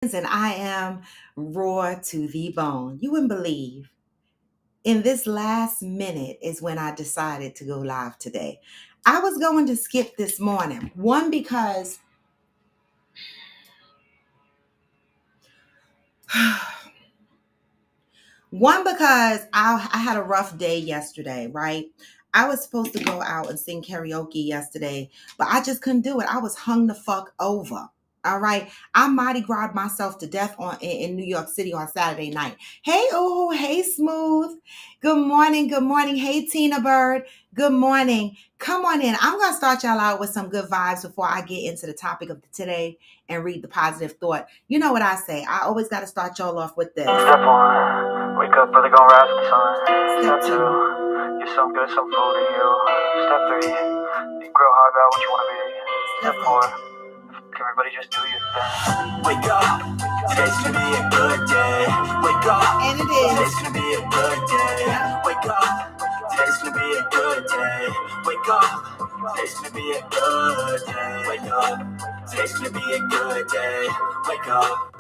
And I am raw to the bone. You wouldn't believe. In this last minute is when I decided to go live today. I was going to skip this morning. One because I had a rough day yesterday, right? I was supposed to go out and sing karaoke yesterday, but I just couldn't do it. I was hung the fuck over. All right. I Mardi Gras myself to death in New York City on Saturday night. Hey, oh, hey, Smooth. Good morning. Good morning. Hey, Tina Bird. Good morning. Come on in. I'm going to start y'all out with some good vibes before I get into the topic of today and read the positive thought. You know what I say. I always got to start y'all off with this. Step one, wake up early, gonna rise with the sun. Step two, get some good, some food in you. Step three, think real hard about what you wanna be. Step four, everybody just do your thing. Wake up, today's gonna be a good day. Wake up, And it is. today's gonna be a good day. Wake up, today's gonna be a good day. Wake up, today's gonna be a good day. Wake up, today's gonna be a good day. Wake up,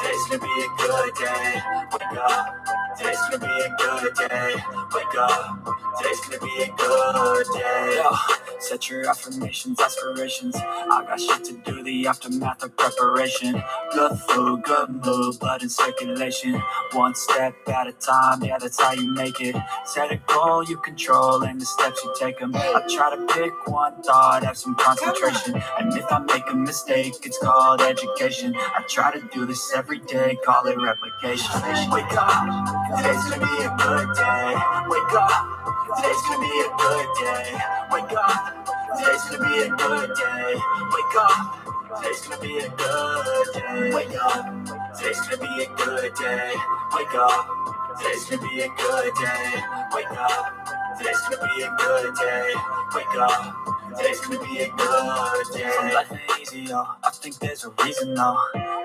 today's gonna be a good day. Wake up, today's gonna be a good day. Wake up, today's gonna be a good day. Yo, set your affirmations, aspirations. I got shit to do, the aftermath of preparation. Good food, good mood, blood in circulation. One step at a time, yeah, that's how you make it. Set a goal you control and the steps you take them. I try to pick one thought, have some concentration. And if I make a mistake, it's called education. I try to do this every day, call it replication. Wake up, today's gonna be a good day. Wake up, today's gonna be a good day. Wake up, today's gonna be a good day. Wake up, today's gonna be a good day. Wake up, today's gonna be a good day. Wake up, today's gonna be a good day. Wake up, today's gonna be a good day. Wake up, today's gonna be a good day. Some life ain't easy, yo. I think there's a reason, though.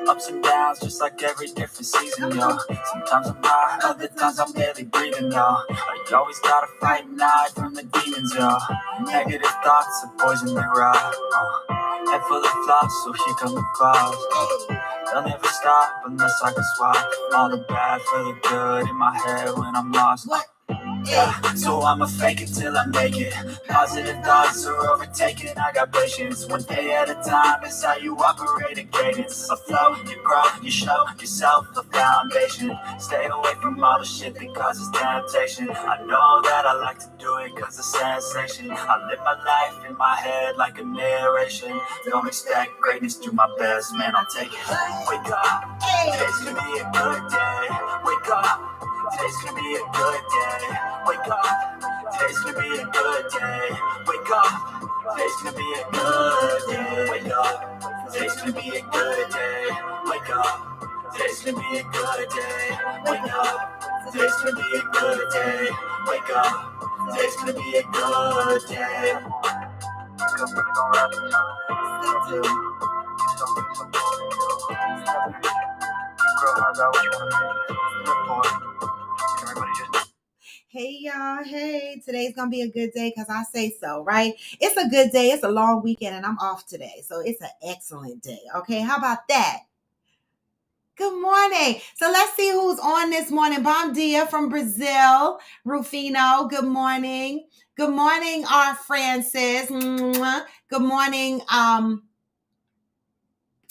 Ups and downs, just like every different season, yo. Sometimes I'm high, other times I'm barely breathing, yo. You always gotta fight and hide from the demons, yo. Negative thoughts are poison they rot. Head full of flaws, so here come the clouds. They'll never stop unless I can swap all the bad for the good in my head when I'm lost. Yeah, so I'ma fake it till I make it. Positive thoughts are overtaken, I got patience. One day at a time is how you operate a cadence. A flow, you grow, you show yourself a foundation. Stay away from all the shit that causes temptation. I know that I like to do it cause it's sensation. I live my life in my head like a narration. Don't expect greatness, do my best, man, I'll take it. Wake up, today's gonna be a good day. Wake up, today's gonna be a good day. Wake up, today's gonna be a good day. Wake up, today's gonna be a good day. Wake up, today's gonna be a good day. Wake up, today's gonna be a good day. Wake up, today's gonna be a good day. Wake up, today's gonna be a good day. Wake up, really gonna rise with the sun. Some girl, hard about what you wanna be. Everybody just. Hey y'all, hey, today's gonna be a good day because I say so, right? It's a good day, it's a long weekend, and I'm off today, so it's an excellent day. Okay, how about that? Good morning. So let's see who's on this morning. Bom dia from Brazil, Rufino. Good morning. Good morning, R. Francis. Mwah. Good morning.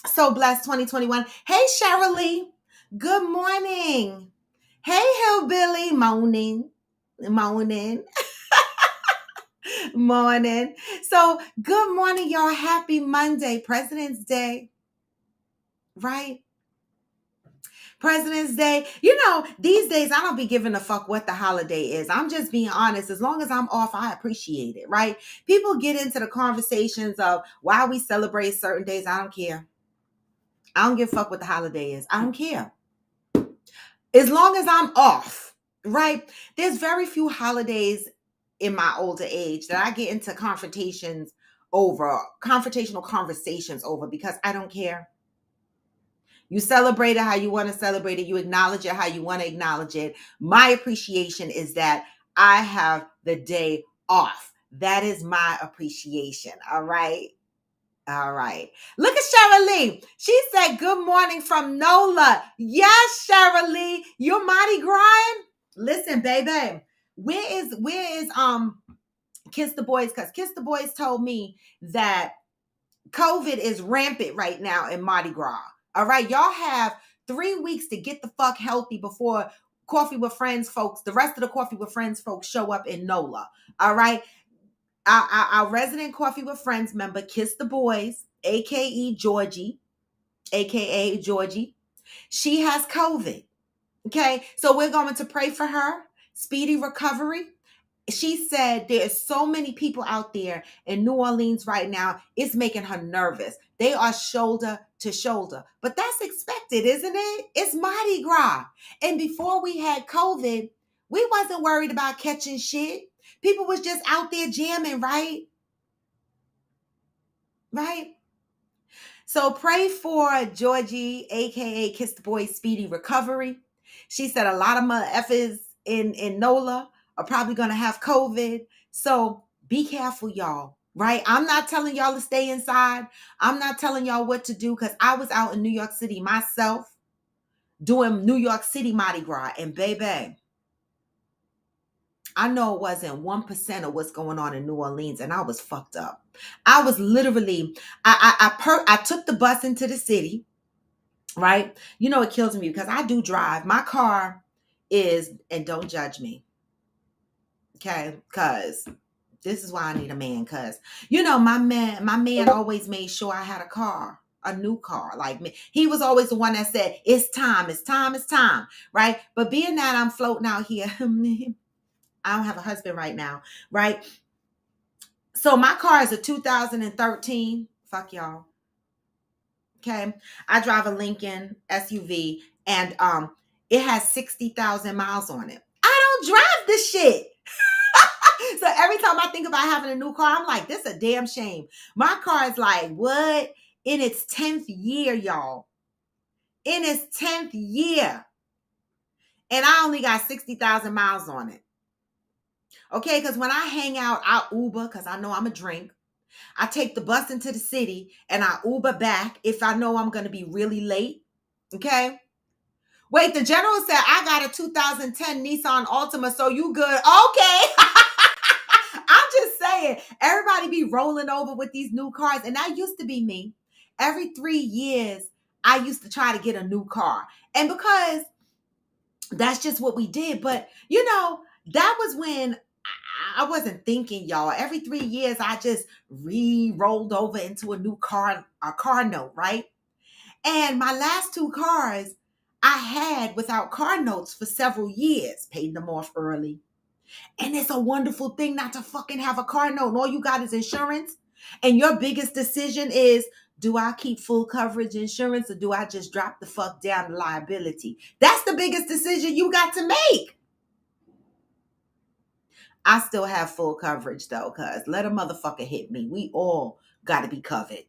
So blessed 2021. Hey, Cheryl. Good morning. Hey, Hillbilly. Moaning. Morning. So good morning, y'all. Happy Monday, President's Day, right? President's Day. You know, these days I don't be giving a fuck what the holiday is. I'm just being honest. As long as I'm off, I appreciate it, right? People get into the conversations of why we celebrate certain days. I don't care. I don't give a fuck what the holiday is. I don't care. As long as I'm off, right? There's very few holidays in my older age that I get into confrontational conversations over because I don't care. You celebrate it how you want to celebrate it. You acknowledge it how you want to acknowledge it. My appreciation is that I have the day off. That is my appreciation. All right. All right. Look at Cheryl Lee. She said, good morning from NOLA. Yes, Cheryl Lee. You're mighty grind. Listen, baby. Where is Kiss the Boys? Because Kiss the Boys told me that COVID is rampant right now in Mardi Gras. All right. Y'all have 3 weeks to get the fuck healthy before Coffee with Friends folks, the rest of the Coffee with Friends folks show up in NOLA. All right. Our resident Coffee with Friends member, Kiss the Boys, aka Georgie, aka Georgie. She has COVID. Okay, so we're going to pray for her, speedy recovery. She said there's so many people out there in New Orleans right now, it's making her nervous. They are shoulder to shoulder, but that's expected, isn't it? It's Mardi Gras. And before we had COVID, we wasn't worried about catching shit. People was just out there jamming, right? Right? So pray for Georgie, aka Kiss the Boy, speedy recovery. She said a lot of mother effers in NOLA are probably gonna have COVID. So be careful, y'all. Right? I'm not telling y'all to stay inside. I'm not telling y'all what to do because I was out in New York City myself doing New York City Mardi Gras, and baby, I know it wasn't 1% of what's going on in New Orleans, and I was fucked up. I was literally, I took the bus into the city, right? You know, it kills me because I do drive. My car is, and don't judge me, okay? Because this is why I need a man. Because you know, my man always made sure I had a new car. Like me, he was always the one that said, "It's time, it's time, it's time," right? But being that I'm floating out here. I don't have a husband right now, right? So my car is a 2013. Fuck y'all. Okay. I drive a Lincoln SUV and it has 60,000 miles on it. I don't drive this shit. So every time I think about having a new car, I'm like, this is a damn shame. My car is like, what? In its 10th year, y'all. In its 10th year. And I only got 60,000 miles on it. Okay, because when I hang out, I Uber because I know I'm a drink. I take the bus into the city and I Uber back if I know I'm going to be really late. Okay. Wait, the general said I got a 2010 Nissan Altima, so you good. Okay. I'm just saying, everybody be rolling over with these new cars. And that used to be me. Every 3 years, I used to try to get a new car. And because that's just what we did. But, you know, that was when I wasn't thinking, y'all. Every 3 years, I just rolled over into a car note, right? And my last 2 cars I had without car notes for several years, paid them off early. And it's a wonderful thing not to fucking have a car note. And all you got is insurance. And your biggest decision is, do I keep full coverage insurance or do I just drop the fuck down the liability? That's the biggest decision you got to make. I still have full coverage though, cuz let a motherfucker hit me. We all got to be covered.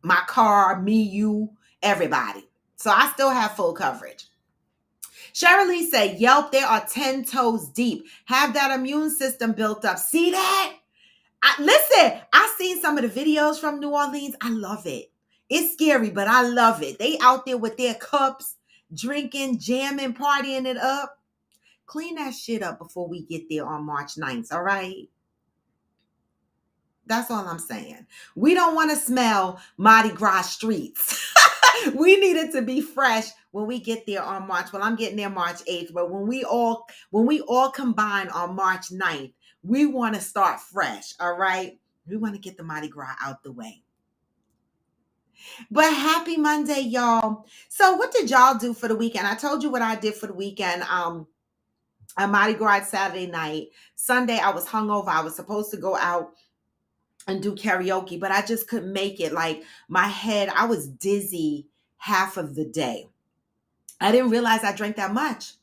My car, me, you, everybody. So I still have full coverage. Shirley said, Yelp, there are 10 toes deep. Have that immune system built up. See that? Listen, I seen some of the videos from New Orleans. I love it. It's scary, but I love it. They out there with their cups, drinking, jamming, partying it up. Clean that shit up before we get there on March 9th, all right? That's all I'm saying. We don't want to smell Mardi Gras streets. We need it to be fresh when we get there on March. Well, I'm getting there March 8th, but when we all combine on March 9th, we want to start fresh, all right? We want to get the Mardi Gras out the way. But happy Monday, y'all. So what did y'all do for the weekend? I told you what I did for the weekend. I Mardi Gras Saturday night. Sunday, I was hungover. I was supposed to go out and do karaoke, but I just couldn't make it. Like my head, I was dizzy half of the day. I didn't realize I drank that much.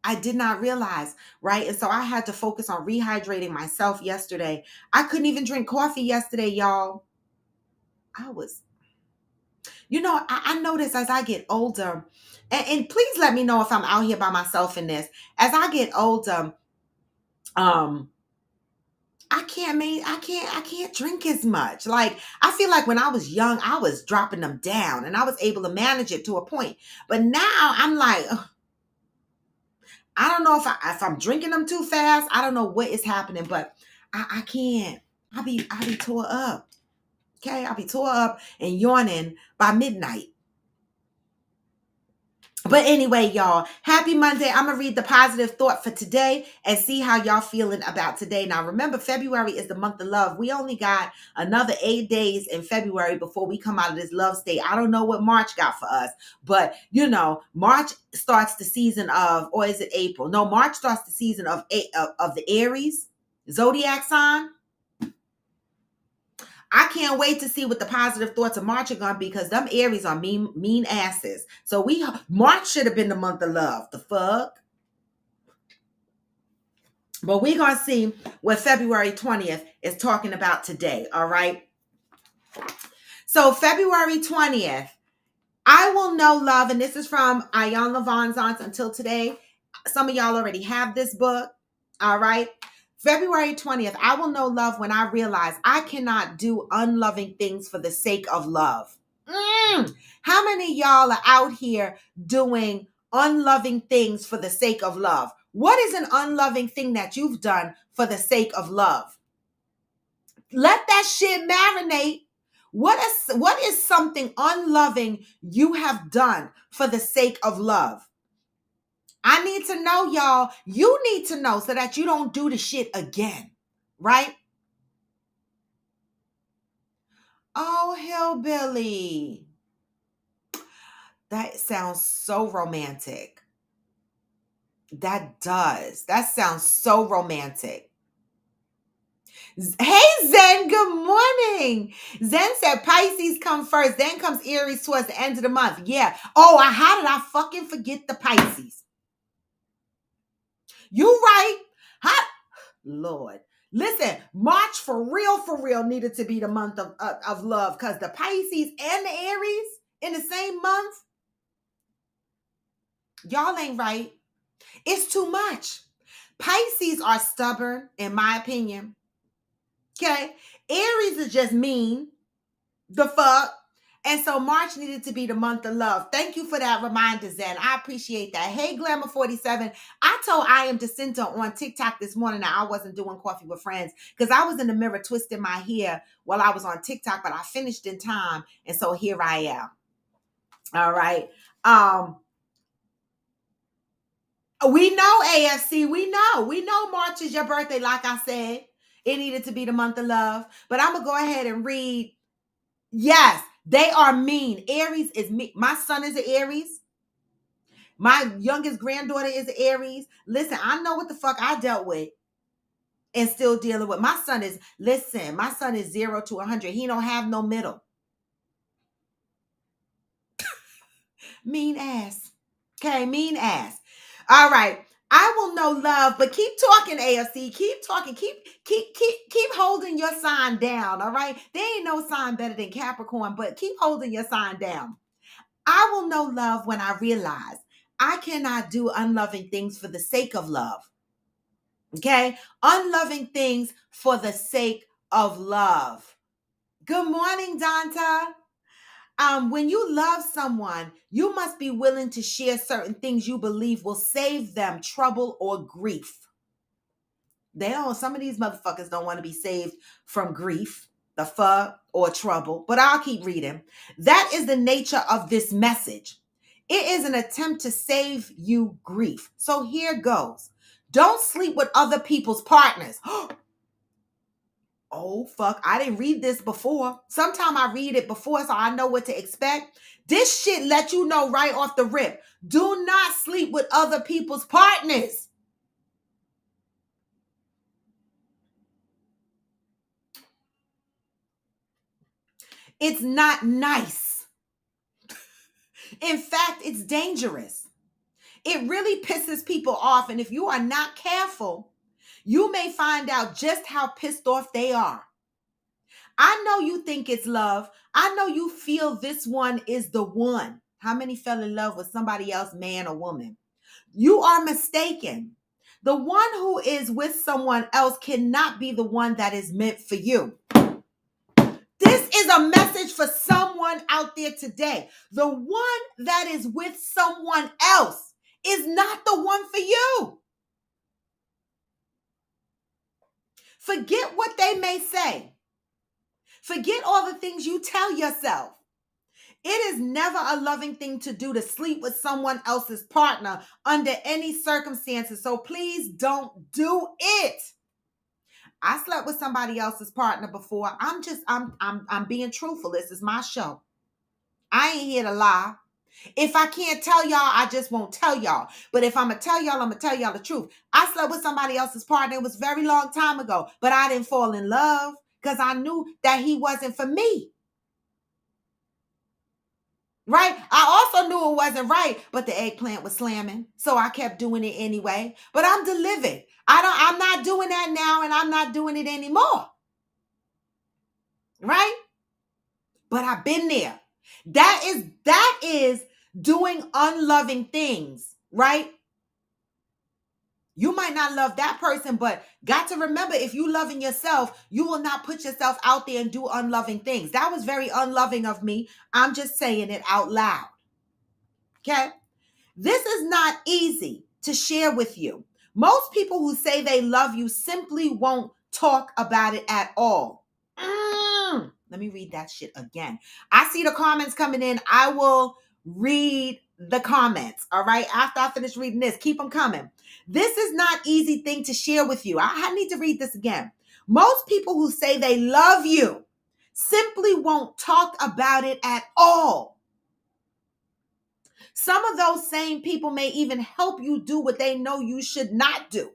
I did not realize, right? And so I had to focus on rehydrating myself yesterday. I couldn't even drink coffee yesterday, y'all. I was, I notice as I get older, and please let me know if I'm out here by myself in this. As I get older, I can't drink as much. Like, I feel like when I was young, I was dropping them down and I was able to manage it to a point. But now I'm like, ugh, I don't know if I'm drinking them too fast. I don't know what is happening, but I can't. I be tore up. Okay, I'll be tore up and yawning by midnight. But anyway, y'all, happy Monday. I'm going to read the positive thought for today and see how y'all feeling about today. Now, remember, February is the month of love. We only got another 8 days in February before we come out of this love state. I don't know what March got for us, but March starts the season of, or is it April? No, March starts the season of the Aries zodiac sign. I can't wait to see what the positive thoughts of March are gonna be, because them Aries are mean asses. So March should have been the month of love. The fuck? But we're gonna see what February 20th is talking about today. All right. So February 20th, I will know love, and this is from Iyanla Vanzant, Until Today. Some of y'all already have this book. All right. February 20th, I will know love when I realize I cannot do unloving things for the sake of love. How many of y'all are out here doing unloving things for the sake of love? What is an unloving thing that you've done for the sake of love? Let that shit marinate. What is something unloving you have done for the sake of love? I need to know, y'all. You need to know so that you don't do the shit again, right? Oh, hillbilly. That sounds so romantic. That does. That sounds so romantic. Hey, Zen, good morning. Zen said Pisces come first, then comes Aries towards the end of the month. Yeah. Oh, how did I fucking forget the Pisces? You right. Lord. Listen, March for real needed to be the month of love, because the Pisces and the Aries in the same month, y'all ain't right. It's too much. Pisces are stubborn, in my opinion. Okay? Aries is just mean. The fuck? And so March needed to be the month of love. Thank you for that reminder, Zen. I appreciate that. Hey, Glamour47. I told I Am Jacinta on TikTok this morning that I wasn't doing Coffee with Friends because I was in the mirror twisting my hair while I was on TikTok, but I finished in time. And so here I am. All right. We know, AFC. We know March is your birthday. Like I said, it needed to be the month of love. But I'm going to go ahead and read. Yes, they are mean. Aries is mean. My son is an Aries. My youngest granddaughter is an Aries. Listen, I know what the fuck I dealt with and still dealing with. My son is 0 to 100. He don't have no middle. Mean ass. Okay, mean ass. All right. I will know love, but keep talking, AFC. Keep talking. Keep holding your sign down. All right. There ain't no sign better than Capricorn, but keep holding your sign down. I will know love when I realize I cannot do unloving things for the sake of love. Okay? Unloving things for the sake of love. Good morning, Donta. When you love someone, you must be willing to share certain things you believe will save them trouble or grief. Some of these motherfuckers don't want to be saved from grief, the fuck, or trouble, but I'll keep reading. That is the nature of this message. It is an attempt to save you grief. So here goes. Don't sleep with other people's partners. Oh, fuck. I didn't read this before. Sometime I read it before so I know what to expect. This shit let you know right off the rip. Do not sleep with other people's partners. It's not nice. In fact, it's dangerous. It really pisses people off. And if you are not careful, you may find out just how pissed off they are. I know you think it's love. I know you feel this one is the one. How many fell in love with somebody else, man or woman? You are mistaken. The one who is with someone else cannot be the one that is meant for you. This is a message for someone out there today. The one that is with someone else is not the one for you. Forget what they may say. Forget all the things you tell yourself. It is never a loving thing to do to sleep with someone else's partner under any circumstances. So please don't do it. I slept with somebody else's partner before. I'm being truthful. This is my show. I ain't here to lie. If I can't tell y'all, I just won't tell y'all. But if I'm going to tell y'all, I'm going to tell y'all the truth. I slept with somebody else's partner. It was a very long time ago, but I didn't fall in love because I knew that he wasn't for me. Right? I also knew it wasn't right, but the eggplant was slamming. So I kept doing it anyway. But I'm delivered. I'm not doing that now, and I'm not doing it anymore. Right? But I've been there. That is doing unloving things, right? You might not love that person, but got to remember, if you loving yourself, you will not put yourself out there and do unloving things. That was very unloving of me. I'm just saying it out loud. Okay? This is not easy to share with you. Most people who say they love you simply won't talk about it at all. Let me read that shit again. I see the comments coming in. I will read the comments. All right. After I finish reading this, keep them coming. This is not easy thing to share with you. I need to read this again. Most people who say they love you simply won't talk about it at all. Some of those same people may even help you do what they know you should not do.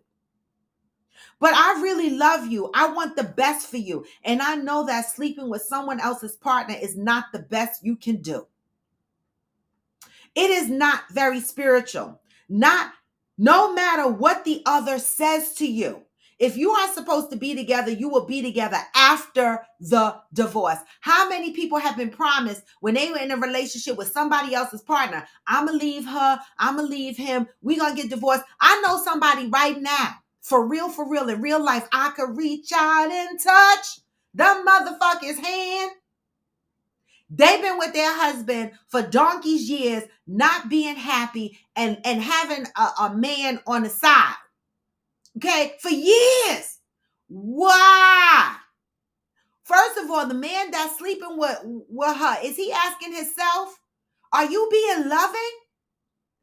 But I really love you. I want the best for you. And I know that sleeping with someone else's partner is not the best you can do. It is not very spiritual. No matter what the other says to you. If you are supposed to be together, you will be together after the divorce. How many people have been promised when they were in a relationship with somebody else's partner, I'm going to leave her, I'm going to leave him, we're going to get divorced. I know somebody right now, for real, in real life, I could reach out and touch the motherfucker's hand. They've been with their husband for donkey's years, not being happy and having a man on the side. Okay, for years. Why? First of all, the man that's sleeping with her, is he asking himself, are you being loving?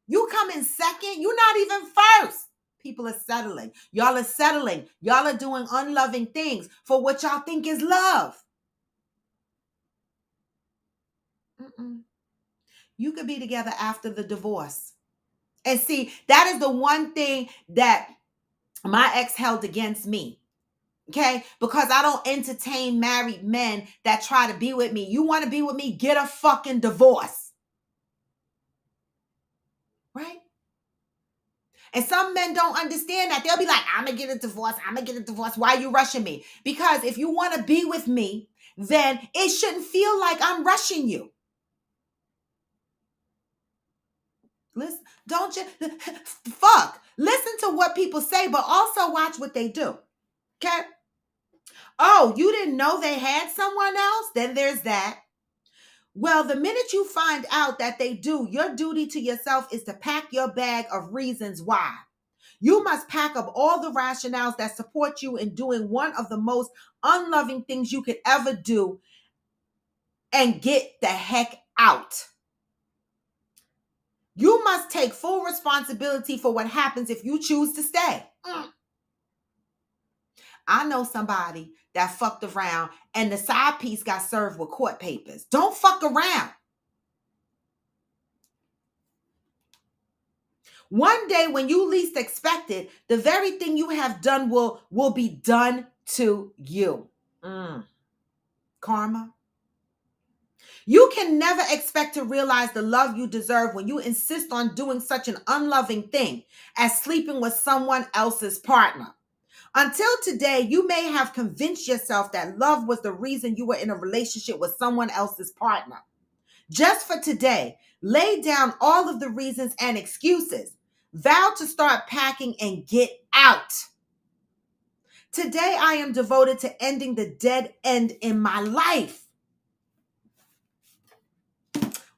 You come in second. You're not even first. People are settling. Y'all are settling. Y'all are doing unloving things for what y'all think is love. You could be together after the divorce. And see, that is the one thing that my ex held against me. Okay? Because I don't entertain married men that try to be with me. You want to be with me? Get a fucking divorce. Right? And some men don't understand that. They'll be like, I'm going to get a divorce. I'm going to get a divorce. Why are you rushing me? Because if you want to be with me, then it shouldn't feel like I'm rushing you. Listen, don't you fuck. Listen to what people say, but also watch what they do. Okay? Oh, you didn't know they had someone else? Then there's that. Well, the minute you find out that they do, your duty to yourself is to pack your bag of reasons why. You must pack up all the rationales that support you in doing one of the most unloving things you could ever do and get the heck out. You must take full responsibility for what happens if you choose to stay. I know somebody that fucked around and the side piece got served with court papers. Don't fuck around. One day when you least expect it, the very thing you have done will be done to you. Karma. You can never expect to realize the love you deserve when you insist on doing such an unloving thing as sleeping with someone else's partner. Until today, you may have convinced yourself that love was the reason you were in a relationship with someone else's partner. Just for today, lay down all of the reasons and excuses. Vow to start packing and get out. Today, I am devoted to ending the dead end in my life.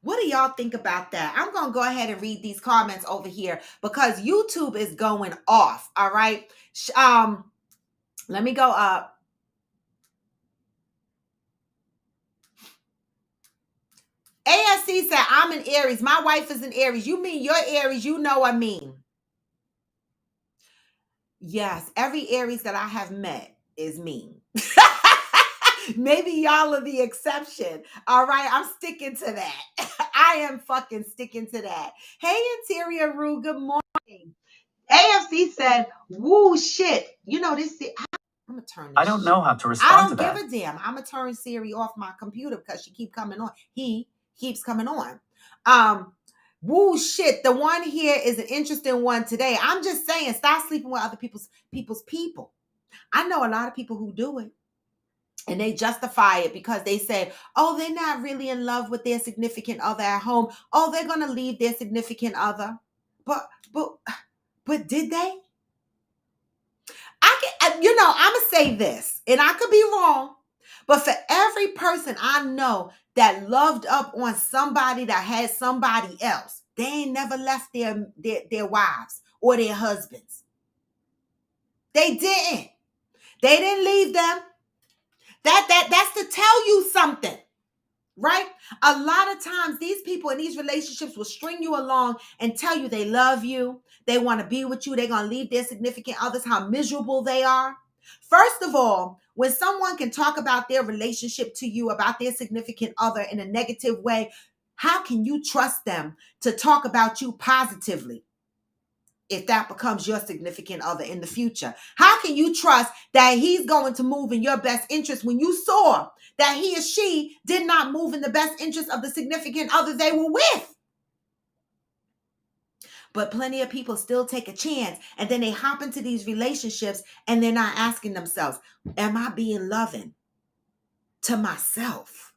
What do y'all think about that? I'm going to go ahead and read these comments over here because YouTube is going off, all right? Let me go up. ASC said, I'm an Aries. My wife is an Aries. You mean you're Aries, you know what I mean. Yes, every Aries that I have met is mean. Maybe y'all are the exception. All right, I'm sticking to that. I am fucking sticking to that. Hey, Interior Rue, good morning. AFC said, woo, shit. You know, this, I'm going to turn this. I don't know how to respond to that. I don't give a damn. I'm going to turn Siri off my computer because she keep coming on. He keeps coming on. Woo, shit. The one here is an interesting one today. I'm just saying, stop sleeping with other people's people. I know a lot of people who do it. And they justify it because they say, oh, they're not really in love with their significant other at home. Oh, they're going to leave their significant other. But did they? I'm going to say this, and I could be wrong, but for every person I know that loved up on somebody that had somebody else, they ain't never left their wives or their husbands. They didn't. They didn't leave them. That's to tell you something, right? A lot of times these people in these relationships will string you along and tell you they love you. They want to be with you. They're going to leave their significant others, how miserable they are. First of all, when someone can talk about their relationship to you, about their significant other in a negative way, how can you trust them to talk about you positively? If that becomes your significant other in the future, how can you trust that he's going to move in your best interest when you saw that he or she did not move in the best interest of the significant other they were with? But plenty of people still take a chance and then they hop into these relationships and they're not asking themselves, am I being loving to myself?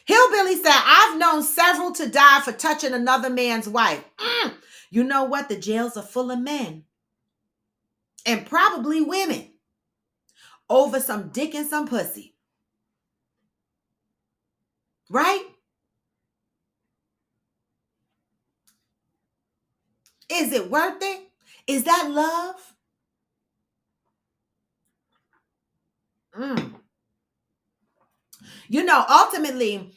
Hillbilly said, I've known several to die for touching another man's wife. You know what? The jails are full of men and probably women over some dick and some pussy. Right? Is it worth it? Is that love? Ultimately,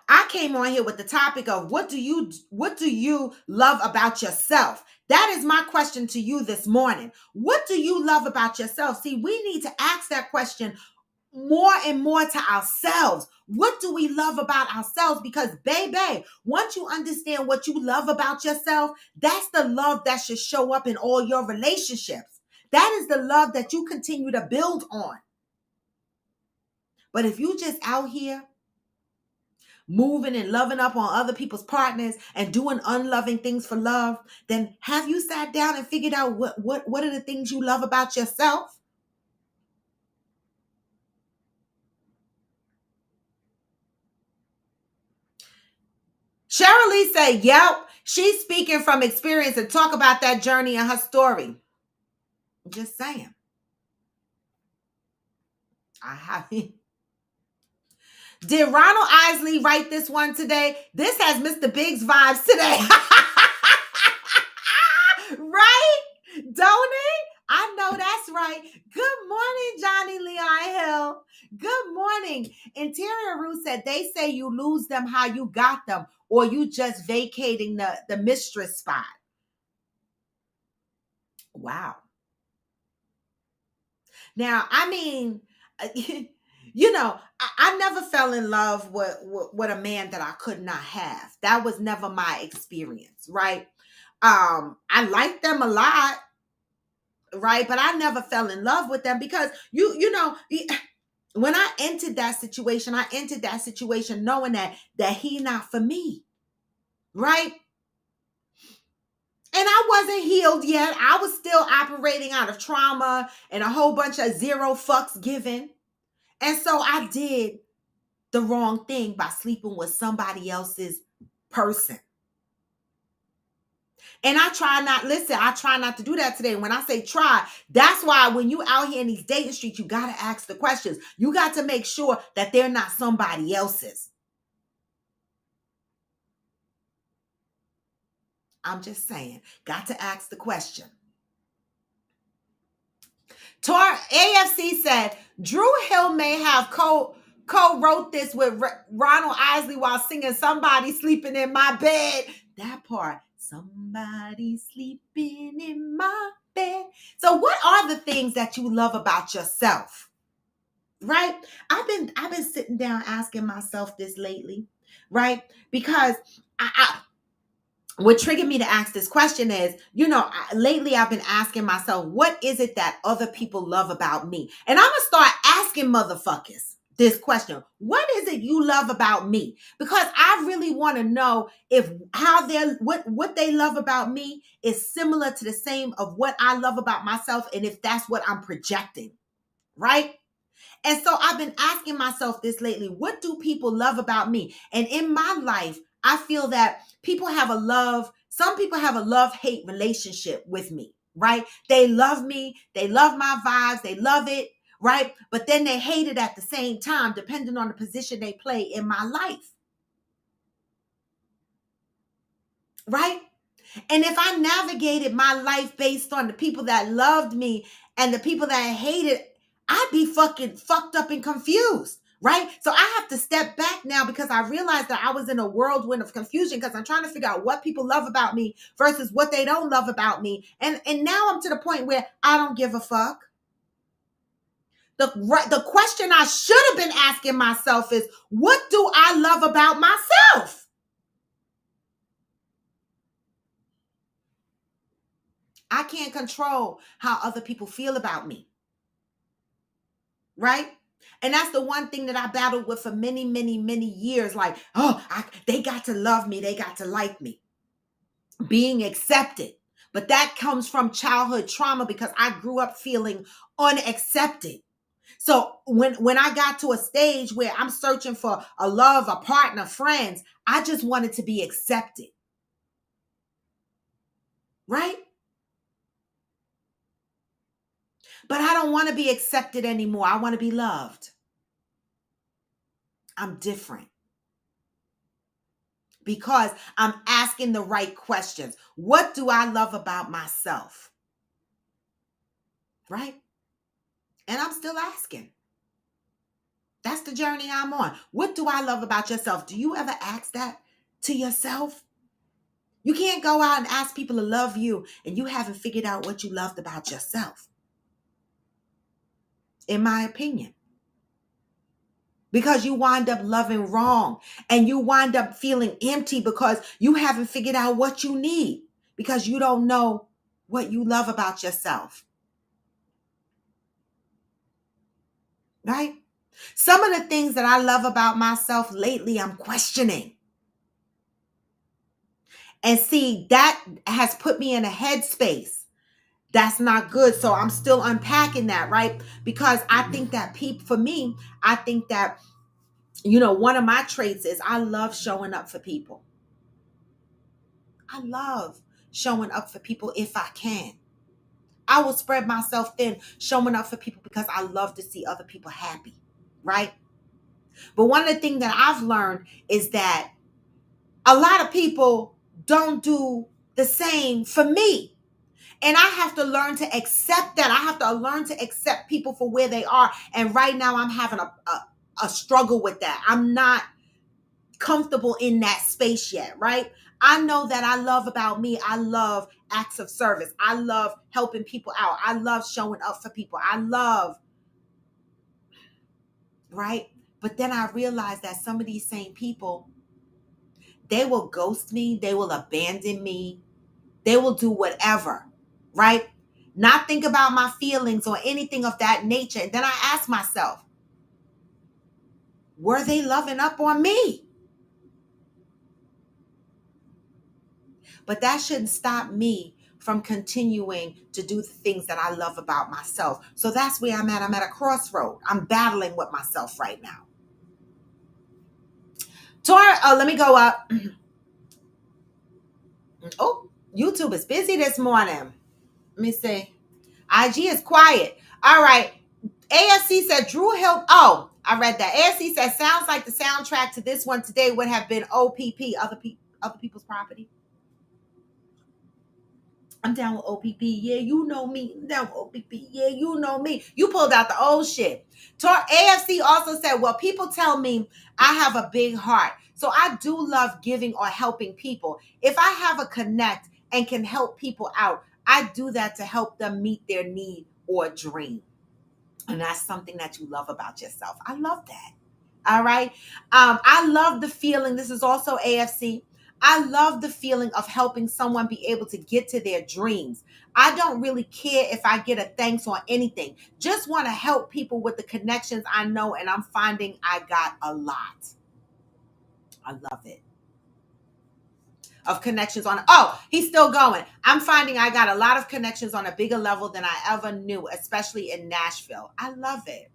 I came on here with the topic of what do you love about yourself? That is my question to you this morning. What do you love about yourself? See, we need to ask that question more and more to ourselves. What do we love about ourselves? Because baby, once you understand what you love about yourself, that's the love that should show up in all your relationships. That is the love that you continue to build on. But if you just out here moving and loving up on other people's partners and doing unloving things for love, then have you sat down and figured out what are the things you love about yourself? Cheryl Lee said, yep, she's speaking from experience and talk about that journey and her story. I'm just saying. I haven't. Did Ronald Isley write this one today? This has Mr. Biggs vibes today. Right? Don't it? I know that's right. Good morning, Johnny Leon Hill. Good morning. Interior Rue said, they say you lose them how you got them, or you just vacating the mistress spot. Wow. Now, I mean, I never fell in love with a man that I could not have. That was never my experience, right? I liked them a lot, right? But I never fell in love with them because when I entered that situation knowing that he not for me, right? And I wasn't healed yet. I was still operating out of trauma and a whole bunch of zero fucks given. And so I did the wrong thing by sleeping with somebody else's person. And I try not to do that today. When I say try, that's why when you out here in these dating streets, you got to ask the questions. You got to make sure that they're not somebody else's. I'm just saying, got to ask the question. AFC said, Drew Hill may have co-wrote this with Ronald Isley while singing Somebody Sleeping in My Bed. That part, somebody sleeping in my bed. So what are the things that you love about yourself? Right? I've been sitting down asking myself this lately, right? Because what triggered me to ask this question is, lately I've been asking myself, what is it that other people love about me? And I'm going to start asking motherfuckers this question. What is it you love about me? Because I really want to know if what they love about me is similar to the same of what I love about myself, and if that's what I'm projecting, right? And so I've been asking myself this lately. What do people love about me? And in my life, I feel that some people have a love-hate relationship with me, right? They love me. They love my vibes. They love it, right? But then they hate it at the same time, depending on the position they play in my life, right? And if I navigated my life based on the people that loved me and the people that I hated, I'd be fucking fucked up and confused, right? So I have to step back now because I realized that I was in a whirlwind of confusion because I'm trying to figure out what people love about me versus what they don't love about me. And now I'm to the point where I don't give a fuck. The question I should have been asking myself is, what do I love about myself? I can't control how other people feel about me. Right? And that's the one thing that I battled with for many, many, many years. Like, they got to love me. They got to like me. Being accepted. But that comes from childhood trauma because I grew up feeling unaccepted. So when I got to a stage where I'm searching for a love, a partner, friends, I just wanted to be accepted. Right? But I don't want to be accepted anymore. I want to be loved. I'm different. Because I'm asking the right questions. What do I love about myself? Right? And I'm still asking. That's the journey I'm on. What do I love about yourself? Do you ever ask that to yourself? You can't go out and ask people to love you and you haven't figured out what you loved about yourself. In my opinion. Because you wind up loving wrong and you wind up feeling empty because you haven't figured out what you need because you don't know what you love about yourself. Right? Some of the things that I love about myself lately, I'm questioning. And see, that has put me in a headspace that's not good. So I'm still unpacking that, right? Because I think that for me, I think that, one of my traits is I love showing up for people. I love showing up for people if I can. I will spread myself thin showing up for people because I love to see other people happy, right? But one of the things that I've learned is that a lot of people don't do the same for me. And I have to learn to accept that. I have to learn to accept people for where they are. And right now I'm having a struggle with that. I'm not comfortable in that space yet, right? I know that I love about me. I love acts of service. I love helping people out. I love showing up for people. I love, right? But then I realized that some of these same people, they will ghost me. They will abandon me. They will do whatever, right? Not think about my feelings or anything of that nature. And then I ask myself, were they loving up on me? But that shouldn't stop me from continuing to do the things that I love about myself. So that's where I'm at. I'm at a crossroad. I'm battling with myself right now. Let me go up. Oh, YouTube is busy this morning. Let me see. IG is quiet. All right. AFC said Drew Hill. Oh, I read that. AFC said sounds like the soundtrack to this one today would have been OPP, other people's property. I'm down with OPP. Yeah, you know me. I'm down with OPP. Yeah, you know me. You pulled out the old shit. AFC also said, well, people tell me I have a big heart. So I do love giving or helping people. If I have a connect and can help people out, I do that to help them meet their need or dream. And that's something that you love about yourself. I love that. All right. I love the feeling. This is also AFC. I love the feeling of helping someone be able to get to their dreams. I don't really care if I get a thanks or anything. Just want to help people with the connections I know, and I'm finding I got a lot. I love it. Of connections on, oh, he's still going. I'm finding I got a lot of connections on a bigger level than I ever knew, especially in Nashville. I love it.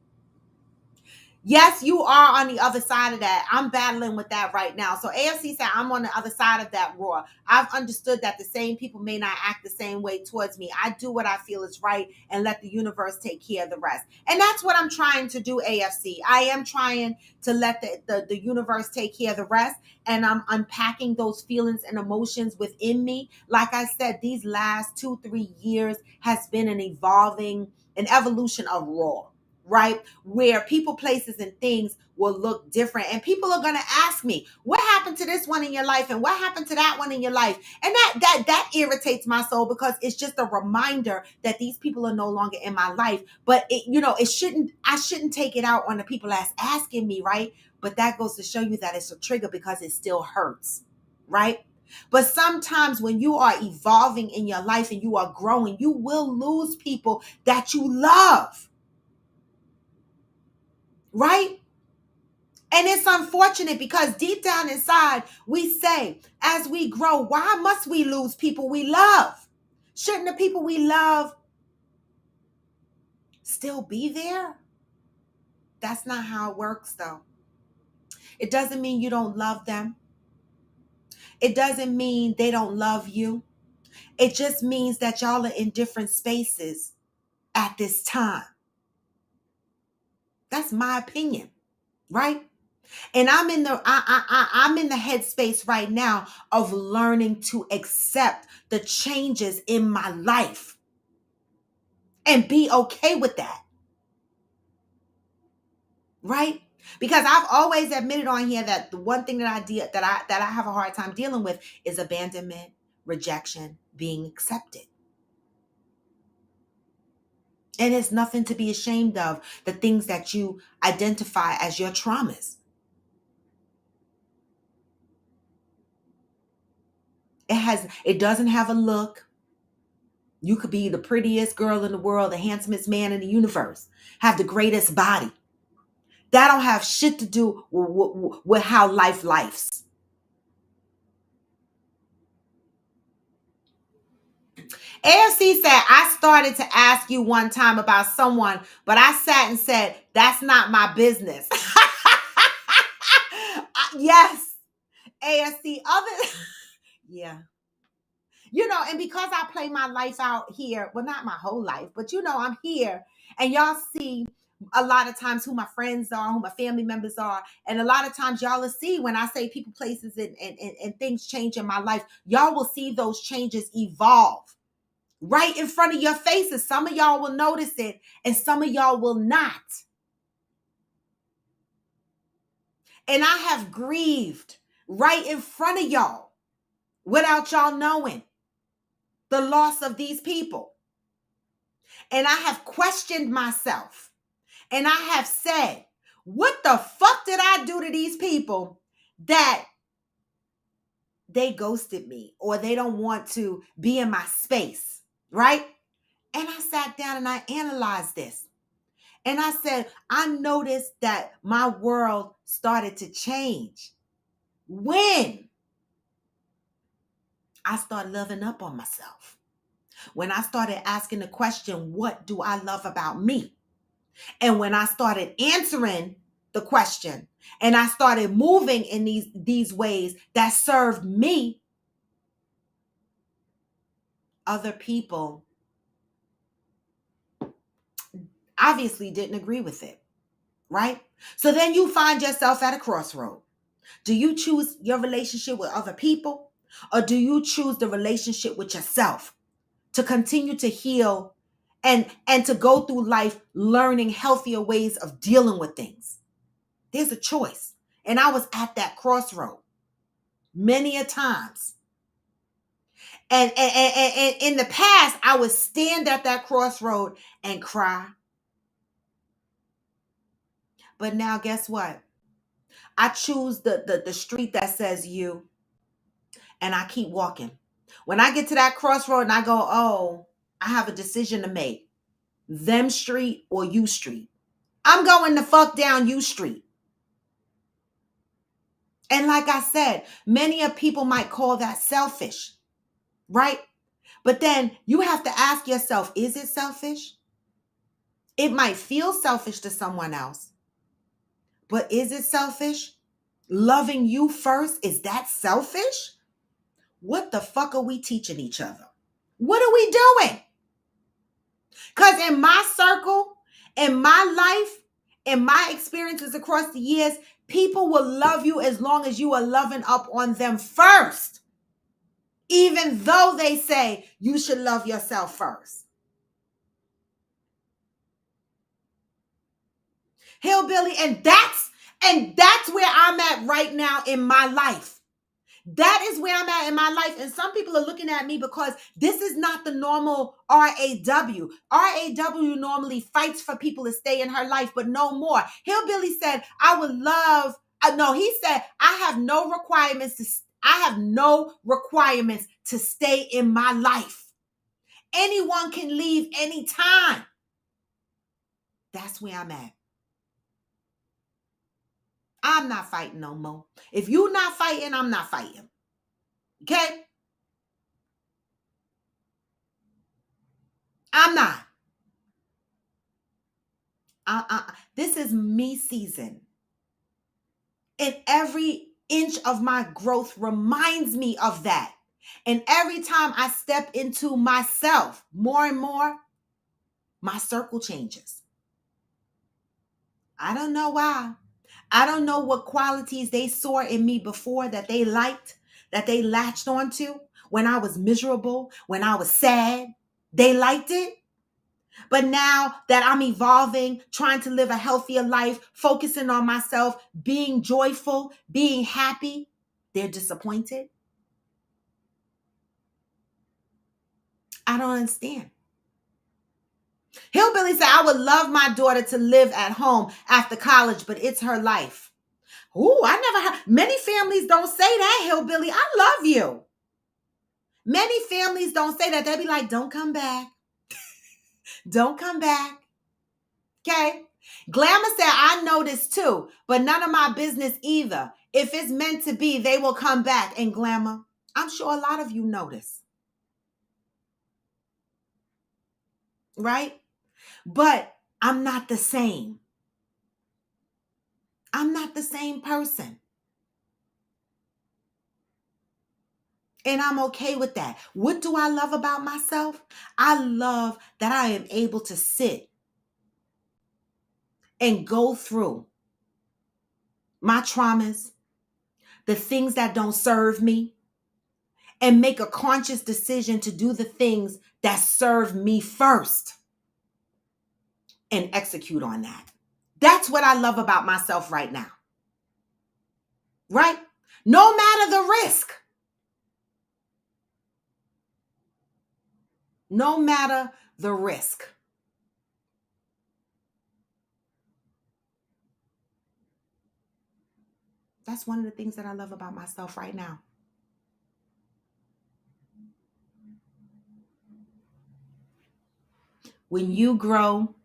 Yes, you are on the other side of that. I'm battling with that right now. So AFC said I'm on the other side of that roar. I've understood that the same people may not act the same way towards me. I do what I feel is right and let the universe take care of the rest. And that's what I'm trying to do, AFC. I am trying to let the universe take care of the rest. And I'm unpacking those feelings and emotions within me. Like I said, these last 2-3 years has been an evolution of raw. Right? Where people, places, and things will look different. And people are going to ask me, what happened to this one in your life? And what happened to that one in your life? And that irritates my soul, because it's just a reminder that these people are no longer in my life. But I shouldn't take it out on the people that's asking me, right? But that goes to show you that it's a trigger, because it still hurts, right? But sometimes when you are evolving in your life and you are growing, you will lose people that you love. Right? And it's unfortunate, because deep down inside, we say, as we grow, why must we lose people we love? Shouldn't the people we love still be there? That's not how it works, though. It doesn't mean you don't love them. It doesn't mean they don't love you. It just means that y'all are in different spaces at this time. That's my opinion, right? And I'm in the headspace right now of learning to accept the changes in my life and be okay with that. Right? Because I've always admitted on here that the one thing that I have a hard time dealing with is abandonment, rejection, being accepted. And it's nothing to be ashamed of, the things that you identify as your traumas. It doesn't have a look. You could be the prettiest girl in the world, the handsomest man in the universe, have the greatest body. That don't have shit to do with how life lifes. AFC said, I started to ask you one time about someone, but I sat and said, that's not my business. Yes, AFC, yeah. And because I play my life out here, well, not my whole life, but I'm here, and y'all see a lot of times who my friends are, who my family members are. And a lot of times y'all will see when I say people, places, and things change in my life, y'all will see those changes evolve right in front of your faces. Some of y'all will notice it and some of y'all will not. And I have grieved right in front of y'all without y'all knowing the loss of these people. And I have questioned myself. And I have said, what the fuck did I do to these people that they ghosted me or they don't want to be in my space, right? And I sat down and I analyzed this. And I said, I noticed that my world started to change when I started loving up on myself. When I started asking the question, what do I love about me? And when I started answering the question and I started moving in these ways that served me, other people obviously didn't agree with it, right? So then you find yourself at a crossroad. Do you choose your relationship with other people, or do you choose the relationship with yourself to continue to heal and to go through life learning healthier ways of dealing with things? There's a choice. And I was at that crossroad many a times. And in the past, I would stand at that crossroad and cry. But now, guess what? I choose the street that says you, and I keep walking. When I get to that crossroad and I go, oh, I have a decision to make. Them street or you street. I'm going the fuck down you street. And like I said, many of people might call that selfish, right? But then you have to ask yourself, is it selfish? It might feel selfish to someone else, but is it selfish? Loving you first, is that selfish? What the fuck are we teaching each other? What are we doing? Because in my circle, in my life, in my experiences across the years, people will love you as long as you are loving up on them first, even though they say you should love yourself first. Hillbilly, and that's where I'm at right now in my life. That is where I'm at in my life. And some people are looking at me because this is not the normal RAW. RAW normally fights for people to stay in her life, but no more. Hillbilly said, I would love, no, he said, I have no requirements to stay in my life. Anyone can leave anytime. That's where I'm at. I'm not fighting no more. If you're not fighting, I'm not fighting. Okay? I'm not. This is me season. And every inch of my growth reminds me of that. And every time I step into myself more and more, my circle changes. I don't know why. I don't know what qualities they saw in me before that they liked, that they latched onto when I was miserable, when I was sad. They liked it. But now that I'm evolving, trying to live a healthier life, focusing on myself, being joyful, being happy, they're disappointed. I don't understand. Hillbilly said, I would love my daughter to live at home after college, but it's her life. Ooh, I never heard. Many families don't say that, Hillbilly. I love you. Many families don't say that. They be like, don't come back. Don't come back. Okay? Glamour said, I know this too, but none of my business either. If it's meant to be, they will come back. And Glamour, I'm sure a lot of you know this. Right? But I'm not the same. I'm not the same person. And I'm okay with that. What do I love about myself? I love that I am able to sit and go through my traumas, the things that don't serve me, and make a conscious decision to do the things that serve me first and execute on that. That's what I love about myself right now. Right? No matter the risk. No matter the risk. That's one of the things that I love about myself right now. When you grow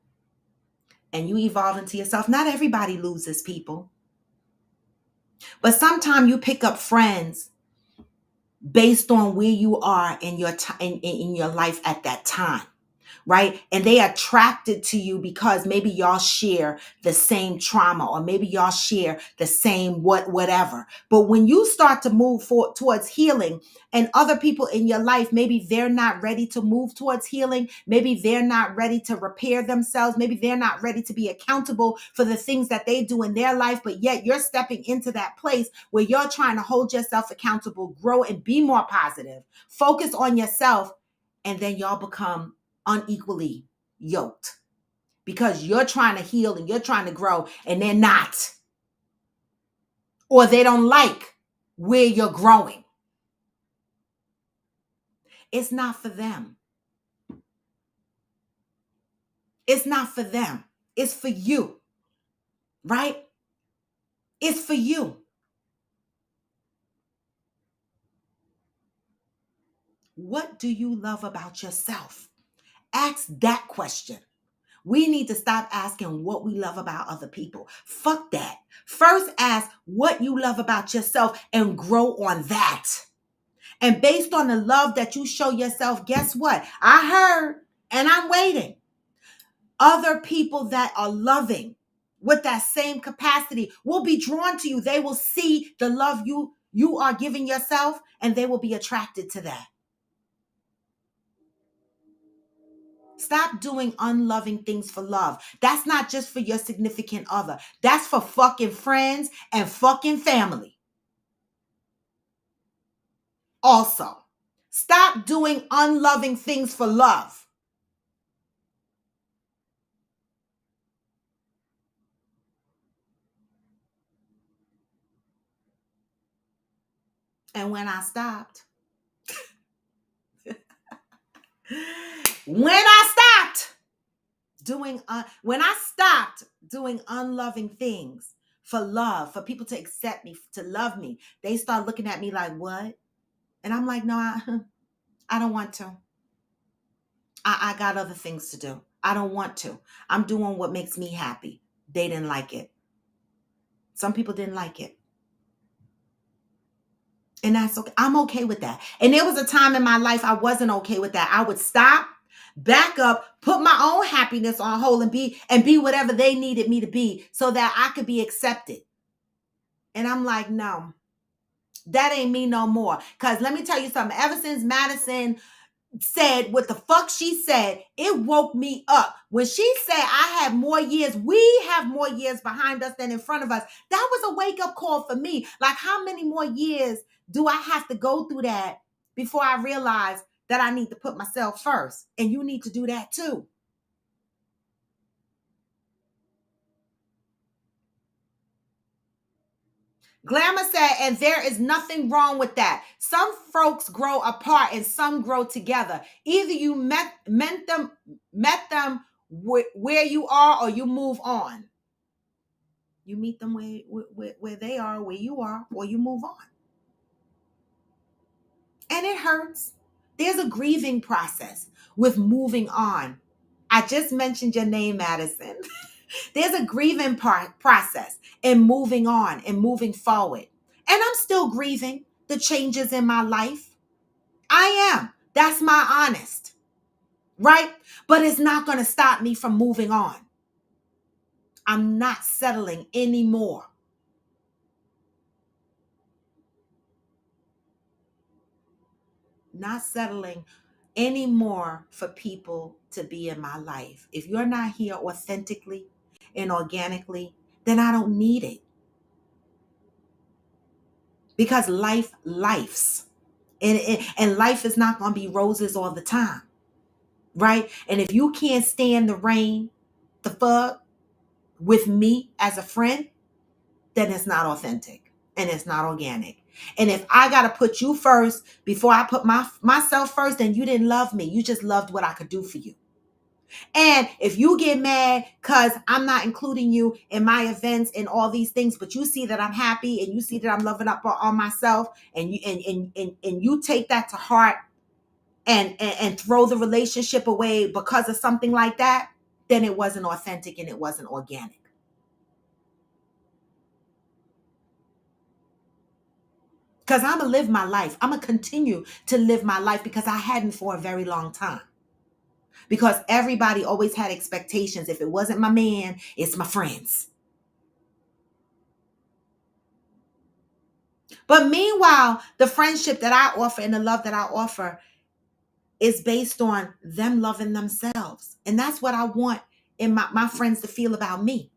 and you evolve into yourself, not everybody loses people. But sometimes you pick up friends based on where you are in your in your life at that time. right? And they attracted to you because maybe y'all share the same trauma, or maybe y'all share the same whatever. But when you start to move towards healing, and other people in your life, maybe they're not ready to move towards healing, maybe they're not ready to repair themselves, maybe they're not ready to be accountable for the things that they do in their life, but yet you're stepping into that place where you're trying to hold yourself accountable, grow, and be more positive, focus on yourself, and then y'all become unequally yoked because you're trying to heal and you're trying to grow and they're not, or they don't like where you're growing. It's not for them. It's not for them. It's for you, right? It's for you. What do you love about yourself? Ask that question. We need to stop asking what we love about other people. Fuck that. First, ask what you love about yourself and grow on that. And based on the love that you show yourself, guess what? I heard and I'm waiting. Other people that are loving with that same capacity will be drawn to you. They will see the love you are giving yourself, and they will be attracted to that. Stop doing unloving things for love. That's not just for your significant other. That's for fucking friends and fucking family. Also, stop doing unloving things for love. And when I stopped, when I stopped doing unloving things for love, for people to accept me, to love me, they start looking at me like, what? And I'm like, no, I don't want to. I got other things to do. I don't want to. I'm doing what makes me happy. They didn't like it. Some people didn't like it. And that's okay. I'm okay with that. And there was a time in my life I wasn't okay with that. I would stop, back up, put my own happiness on hold and be whatever they needed me to be so that I could be accepted. And I'm like, no, that ain't me no more. Because let me tell you something. Ever since Madison said what the fuck she said, it woke me up. When she said we have more years behind us than in front of us, that was a wake-up call for me. Like, how many more years do I have to go through that before I realize that I need to put myself first? And you need to do that too. Glamour said, and there is nothing wrong with that. Some folks grow apart and some grow together. Either you met them where you are, or you move on. You meet them where they are, where you are, or you move on. And it hurts. There's a grieving process with moving on. I just mentioned your name, Madison. There's a grieving process in moving on and moving forward. And I'm still grieving the changes in my life. I am. That's my honest, right? But it's not going to stop me from moving on. I'm not settling anymore. Not settling anymore for people to be in my life. If you're not here authentically and organically, then I don't need it. Because life's. And life is not going to be roses all the time, right? And if you can't stand the rain, the fuck, with me as a friend, then it's not authentic and it's not organic. And if I got to put you first before I put myself first, then you didn't love me. You just loved what I could do for you. And if you get mad because I'm not including you in my events and all these things, but you see that I'm happy and you see that I'm loving up on myself, and you take that to heart and throw the relationship away because of something like that, then it wasn't authentic and it wasn't organic. Because I'm going to live my life. I'm going to continue to live my life because I hadn't for a very long time. because everybody always had expectations. If it wasn't my man, it's my friends. But meanwhile, the friendship that I offer and the love that I offer is based on them loving themselves. And that's what I want in my friends to feel about me.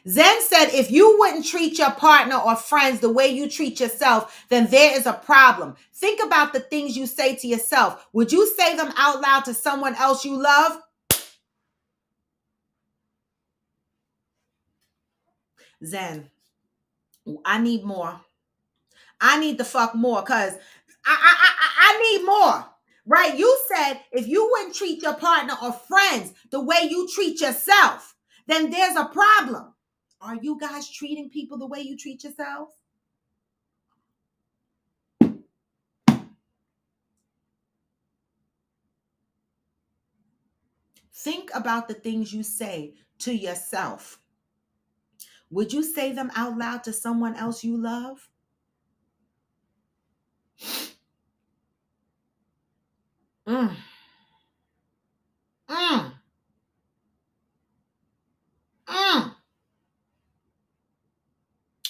Zen said, if you wouldn't treat your partner or friends the way you treat yourself, then there is a problem. Think about the things you say to yourself. Would you say them out loud to someone else you love? Zen, I need more. I need the fuck more because I need more. Right? You said if you wouldn't treat your partner or friends the way you treat yourself, then there's a problem. Are you guys treating people the way you treat yourself? Think about the things you say to yourself. Would you say them out loud to someone else you love? Mm. Mm. Mm.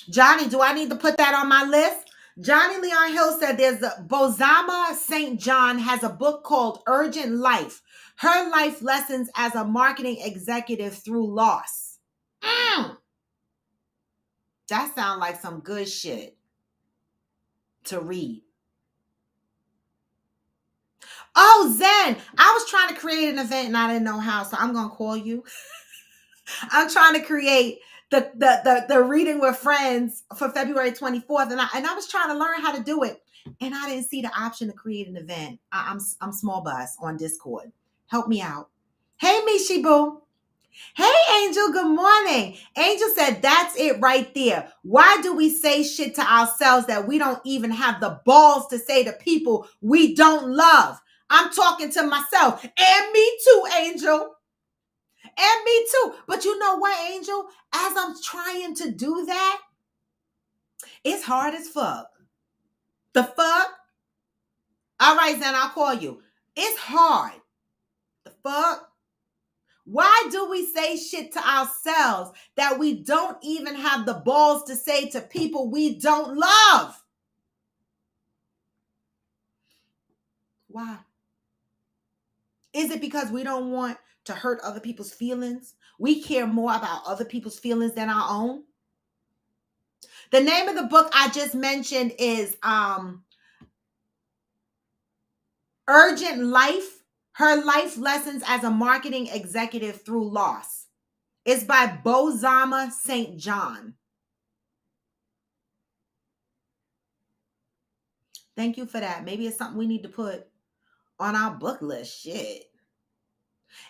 Johnny, do I need to put that on my list? Johnny Leon Hill said there's Bozoma St. John has a book called Urgent Life. Her life lessons as a marketing executive through loss. That sounds like some good shit to read. Oh, Zen, I was trying to create an event and I didn't know how, so I'm going to call you. I'm trying to create the reading with friends for February 24th, and I was trying to learn how to do it, and I didn't see the option to create an event. I'm small bus on Discord. Help me out. Hey, Mishi Boo. Hey, Angel. Good morning. Angel said, "That's it right there. Why do we say shit to ourselves that we don't even have the balls to say to people we don't love?" I'm talking to myself, and me too, Angel. And me too. But you know what, Angel? As I'm trying to do that, it's hard as fuck. The fuck? All right, then I'll call you. It's hard. The fuck? Why do we say shit to ourselves that we don't even have the balls to say to people we don't love? Why? Is it because we don't want to hurt other people's feelings? We care more about other people's feelings than our own? The name of the book I just mentioned is Urgent Life, Her Life Lessons as a Marketing Executive Through Loss. It's by Bozoma St. John. Thank you for that. Maybe it's something we need to put on our book list. Shit.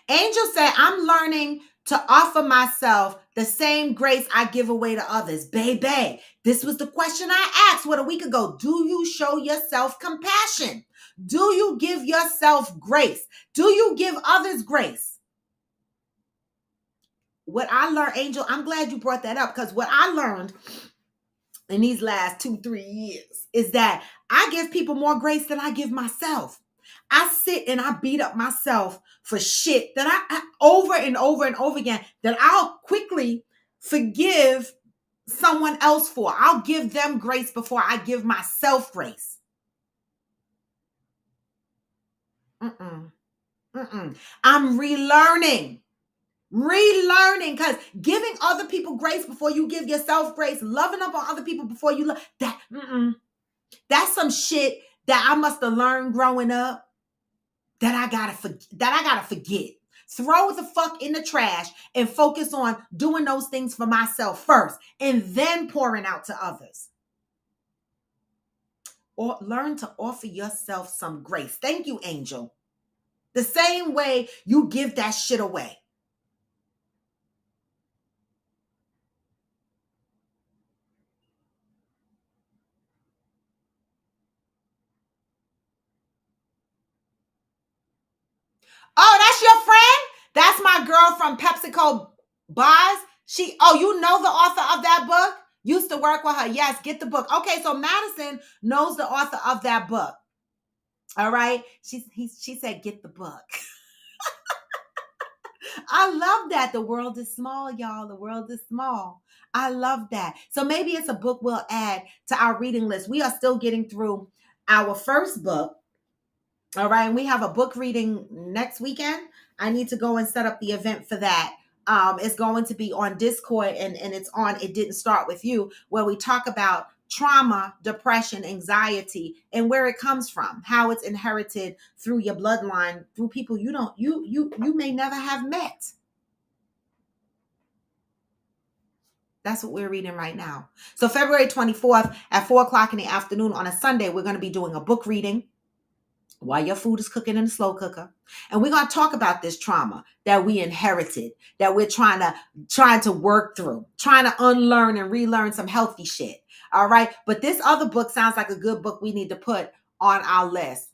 Angel said, I'm learning to offer myself the same grace I give away to others. Baby, this was the question I asked a week ago. Do you show yourself compassion? Do you give yourself grace? Do you give others grace? What I learned, Angel, I'm glad you brought that up, because what I learned in these last 2-3 years is that I give people more grace than I give myself. I sit and I beat up myself for shit that I over and over and over again that I'll quickly forgive someone else for. I'll give them grace before I give myself grace. I'm relearning, because giving other people grace before you give yourself grace, loving up on other people before you love, that's some shit that I must have learned growing up that I gotta forget. Throw the fuck in the trash and focus on doing those things for myself first and then pouring out to others. Or learn to offer yourself some grace. Thank you, Angel. The same way you give that shit away. Oh, that's your friend? That's my girl from PepsiCo Buzz. You know the author of that book? Used to work with her. Yes, get the book. Okay, so Madison knows the author of that book. All right. She said, get the book. I love that. The world is small, y'all. The world is small. I love that. So maybe it's a book we'll add to our reading list. We are still getting through our first book. All right. And we have a book reading next weekend. I need to go and set up the event for that. It's going to be on Discord and it's on It Didn't Start With You, where we talk about trauma, depression, anxiety, and where it comes from, how it's inherited through your bloodline, through people you may never have met. That's what we're reading right now. So February 24th at 4 o'clock in the afternoon on a Sunday, we're going to be doing a book reading while your food is cooking in the slow cooker. And we're going to talk about this trauma that we inherited, that we're trying to work through, trying to unlearn and relearn some healthy shit. All right. But this other book sounds like a good book we need to put on our list.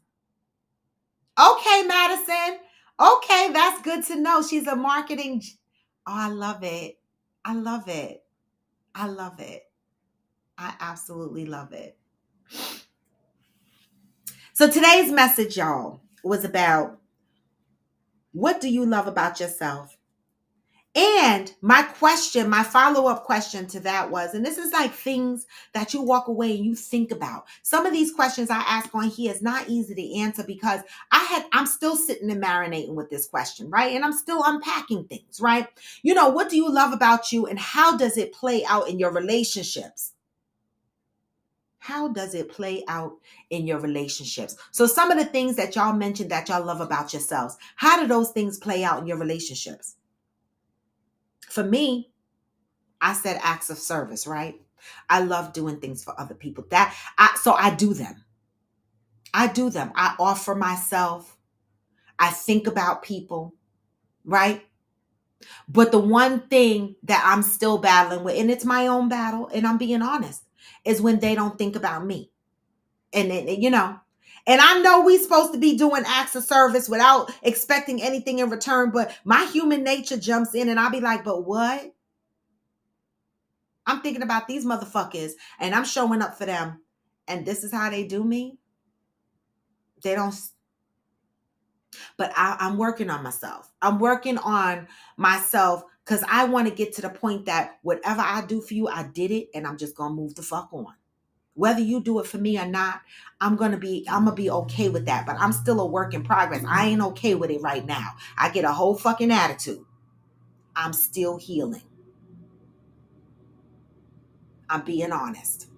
Okay, Madison. Okay, that's good to know. She's a marketing. Oh, I love it. I love it. I love it. I absolutely love it. So today's message, y'all, was about what do you love about yourself? And my question, my follow-up question to that was, and this is like things that you walk away and you think about. Some of these questions I ask on here is not easy to answer because I'm still sitting and marinating with this question, right? And I'm still unpacking things, right? You know, what do you love about you and how does it play out in your relationships? How does it play out in your relationships? So some of the things that y'all mentioned that y'all love about yourselves, how do those things play out in your relationships? For me, I said acts of service, right? I love doing things for other people. So I do them. I do them. I offer myself. I think about people, right? But the one thing that I'm still battling with, and it's my own battle, and I'm being honest, is when they don't think about me. And and I know we're supposed to be doing acts of service without expecting anything in return, but my human nature jumps in and I'll be like, but what? I'm thinking about these motherfuckers and I'm showing up for them. And this is how they do me. They don't, but I'm working on myself. I'm working on myself because I want to get to the point that whatever I do for you, I did it and I'm just going to move the fuck on. Whether you do it for me or not, I'm gonna be okay with that. But I'm still a work in progress. I ain't okay with it right now. I get a whole fucking attitude. I'm still healing. I'm being honest.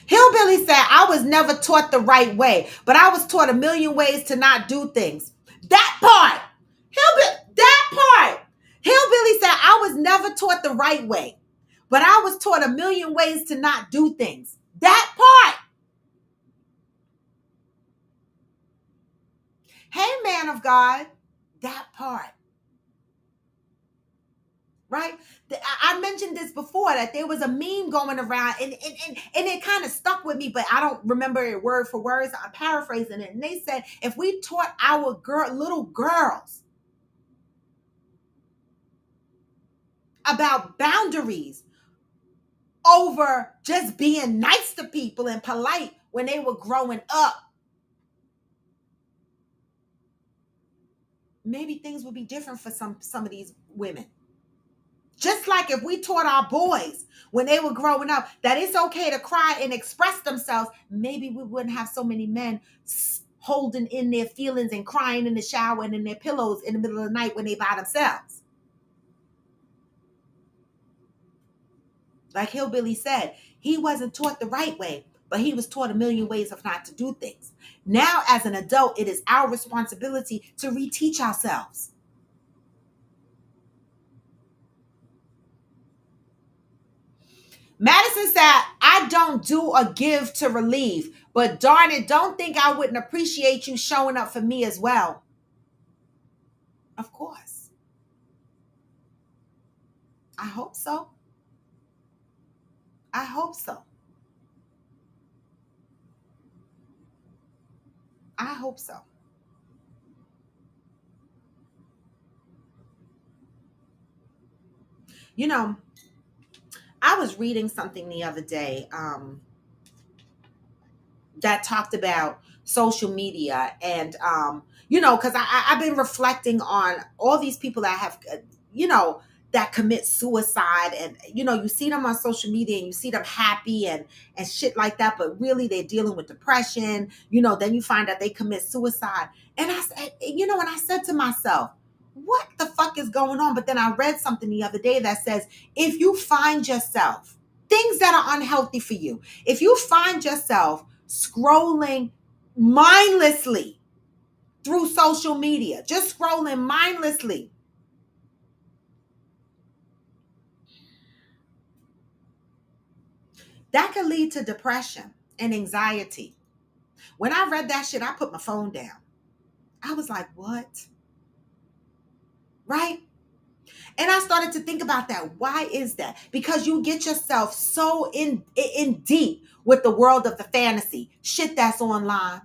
Hillbilly said, I was never taught the right way, but I was taught a million ways to not do things. That part. Hillbilly said, I was never taught the right way, but I was taught a million ways to not do things. That part. Hey, man of God. That part. Right? I mentioned this before that there was a meme going around and it kind of stuck with me, but I don't remember it word for word. So I'm paraphrasing it. And they said, if we taught our little girls about boundaries over just being nice to people and polite when they were growing up, maybe things would be different for some of these women. Just like if we taught our boys when they were growing up that it's okay to cry and express themselves, maybe we wouldn't have so many men holding in their feelings and crying in the shower and in their pillows in the middle of the night when they by themselves. Like Hillbilly said, he wasn't taught the right way, but he was taught a million ways of not to do things. Now, as an adult, it is our responsibility to reteach ourselves. Madison said, I don't do or give to relieve, but darn it, don't think I wouldn't appreciate you showing up for me as well. Of course. I hope so. I hope so. I hope so. You know, I was reading something the other day that talked about social media and because I've been reflecting on all these people that have you know that commit suicide, and you see them on social media and you see them happy and shit like that, but really they're dealing with depression. Then you find out they commit suicide, and I said, and I said to myself, what the fuck is going on? But then I read something the other day that says, if you find yourself things that are unhealthy for you, if you find yourself scrolling mindlessly through social media, just scrolling mindlessly, that could lead to depression and anxiety. When I read that shit, I put my phone down. I was like, what? Right? And I started to think about that. Why is that? Because you get yourself so in deep with the world of the fantasy shit that's online.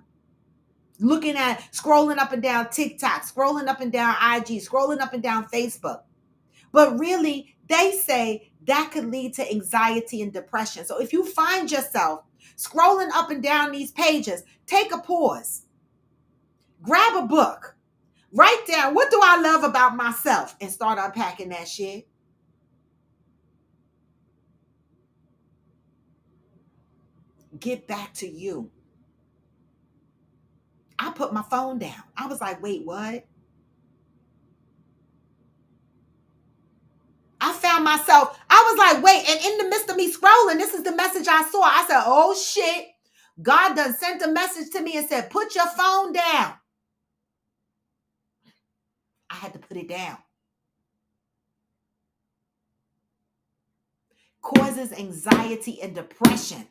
Looking at, scrolling up and down TikTok, scrolling up and down IG, scrolling up and down Facebook. But really, they say that could lead to anxiety and depression. So if you find yourself scrolling up and down these pages, take a pause, grab a book, write down, what do I love about myself, and start unpacking that shit. Get back to you. I put my phone down. I was like, wait, what? I found myself, I was like, wait, and in the midst of me scrolling, this is the message I saw. I said, oh shit, God done sent a message to me and said, put your phone down. I had to put it down. Causes anxiety and depression.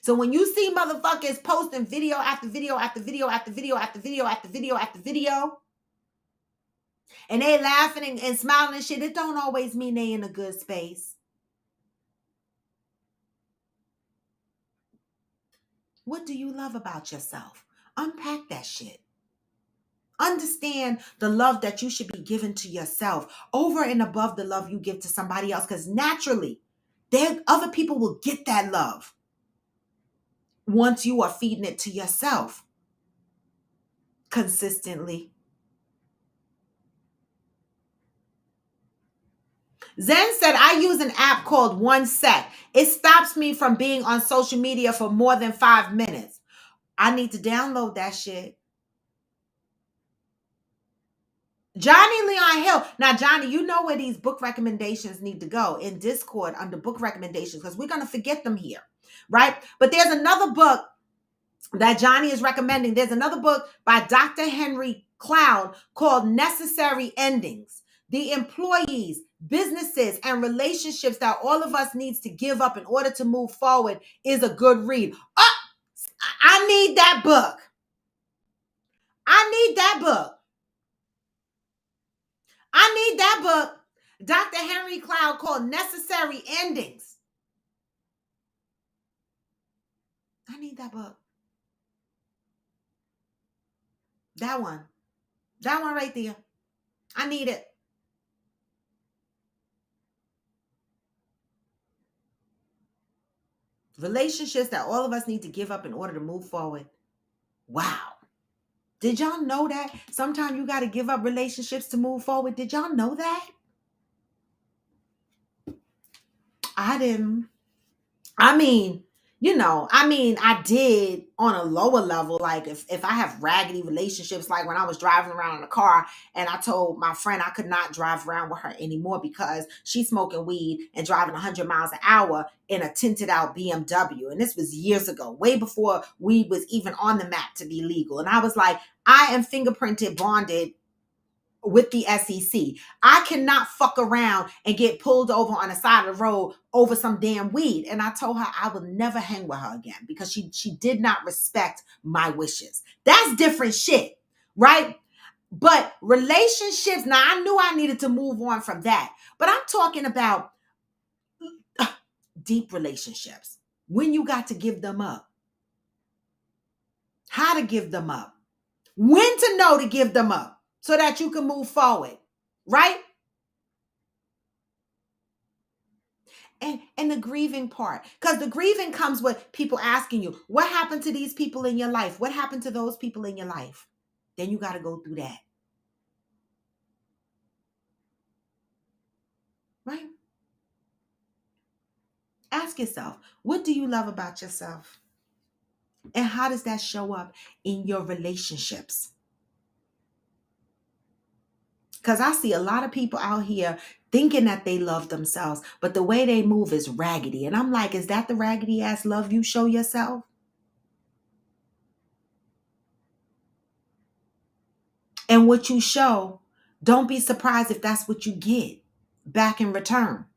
So when you see motherfuckers posting video after video after video after video after video after video after video, and they laughing and smiling and shit, it don't always mean they in a good space. What do you love about yourself? Unpack that shit. Understand the love that you should be giving to yourself over and above the love you give to somebody else, because naturally, other people will get that love once you are feeding it to yourself consistently. Zen said, I use an app called One Sec. It stops me from being on social media for more than 5 minutes. I need to download that shit. Johnny Leon Hill. Now, Johnny, you know where these book recommendations need to go in Discord under book recommendations, because we're going to forget them here, right? But there's another book that Johnny is recommending. There's another book by Dr. Henry Cloud called Necessary Endings. The employees, businesses, and relationships that all of us needs to give up in order to move forward is a good read. Oh, I need that book. I need that book. I need that book. Dr. Henry Cloud called Necessary Endings. I need that book. That one. That one right there. I need it. Relationships that all of us need to give up in order to move forward. Wow. Did y'all know that? Sometimes you got to give up relationships to move forward. Did y'all know that? I didn't. I did on a lower level. Like if I have raggedy relationships, like when I was driving around in a car and I told my friend I could not drive around with her anymore because she's smoking weed and driving 100 miles an hour in a tinted out BMW. And this was years ago, way before weed was even on the map to be legal. And I was like, I am fingerprinted, bonded with the SEC. I cannot fuck around and get pulled over on the side of the road over some damn weed. And I told her I would never hang with her again because she did not respect my wishes. That's different shit, right? But relationships, now I knew I needed to move on from that. But I'm talking about deep relationships. When you got to give them up. How to give them up. When to know to give them up. So that you can move forward, right? And the grieving part. Because the grieving comes with people asking you, what happened to these people in your life? What happened to those people in your life? Then you got to go through that. Right? Ask yourself, what do you love about yourself? And how does that show up in your relationships? Because I see a lot of people out here thinking that they love themselves, but the way they move is raggedy. And I'm like, is that the raggedy ass love you show yourself? And what you show, don't be surprised if that's what you get back in return.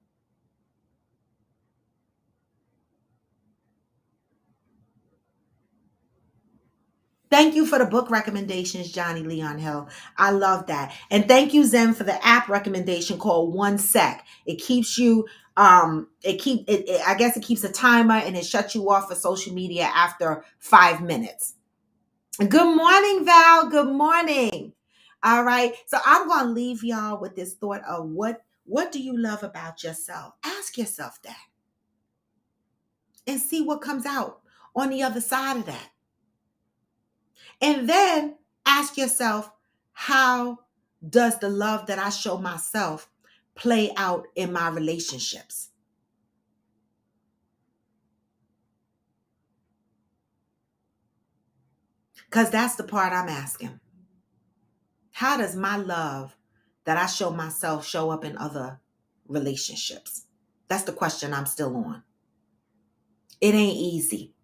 Thank you for the book recommendations, Johnny Leon Hill. I love that. And thank you, Zen, for the app recommendation called One Sec. It keeps you, I guess it keeps a timer and it shuts you off of social media after 5 minutes. Good morning, Val. Good morning. All right. So I'm going to leave y'all with this thought of what do you love about yourself? Ask yourself that and see what comes out on the other side of that. And then ask yourself, how does the love that I show myself play out in my relationships? Because that's the part I'm asking. How does my love that I show myself show up in other relationships? That's the question I'm still on. It ain't easy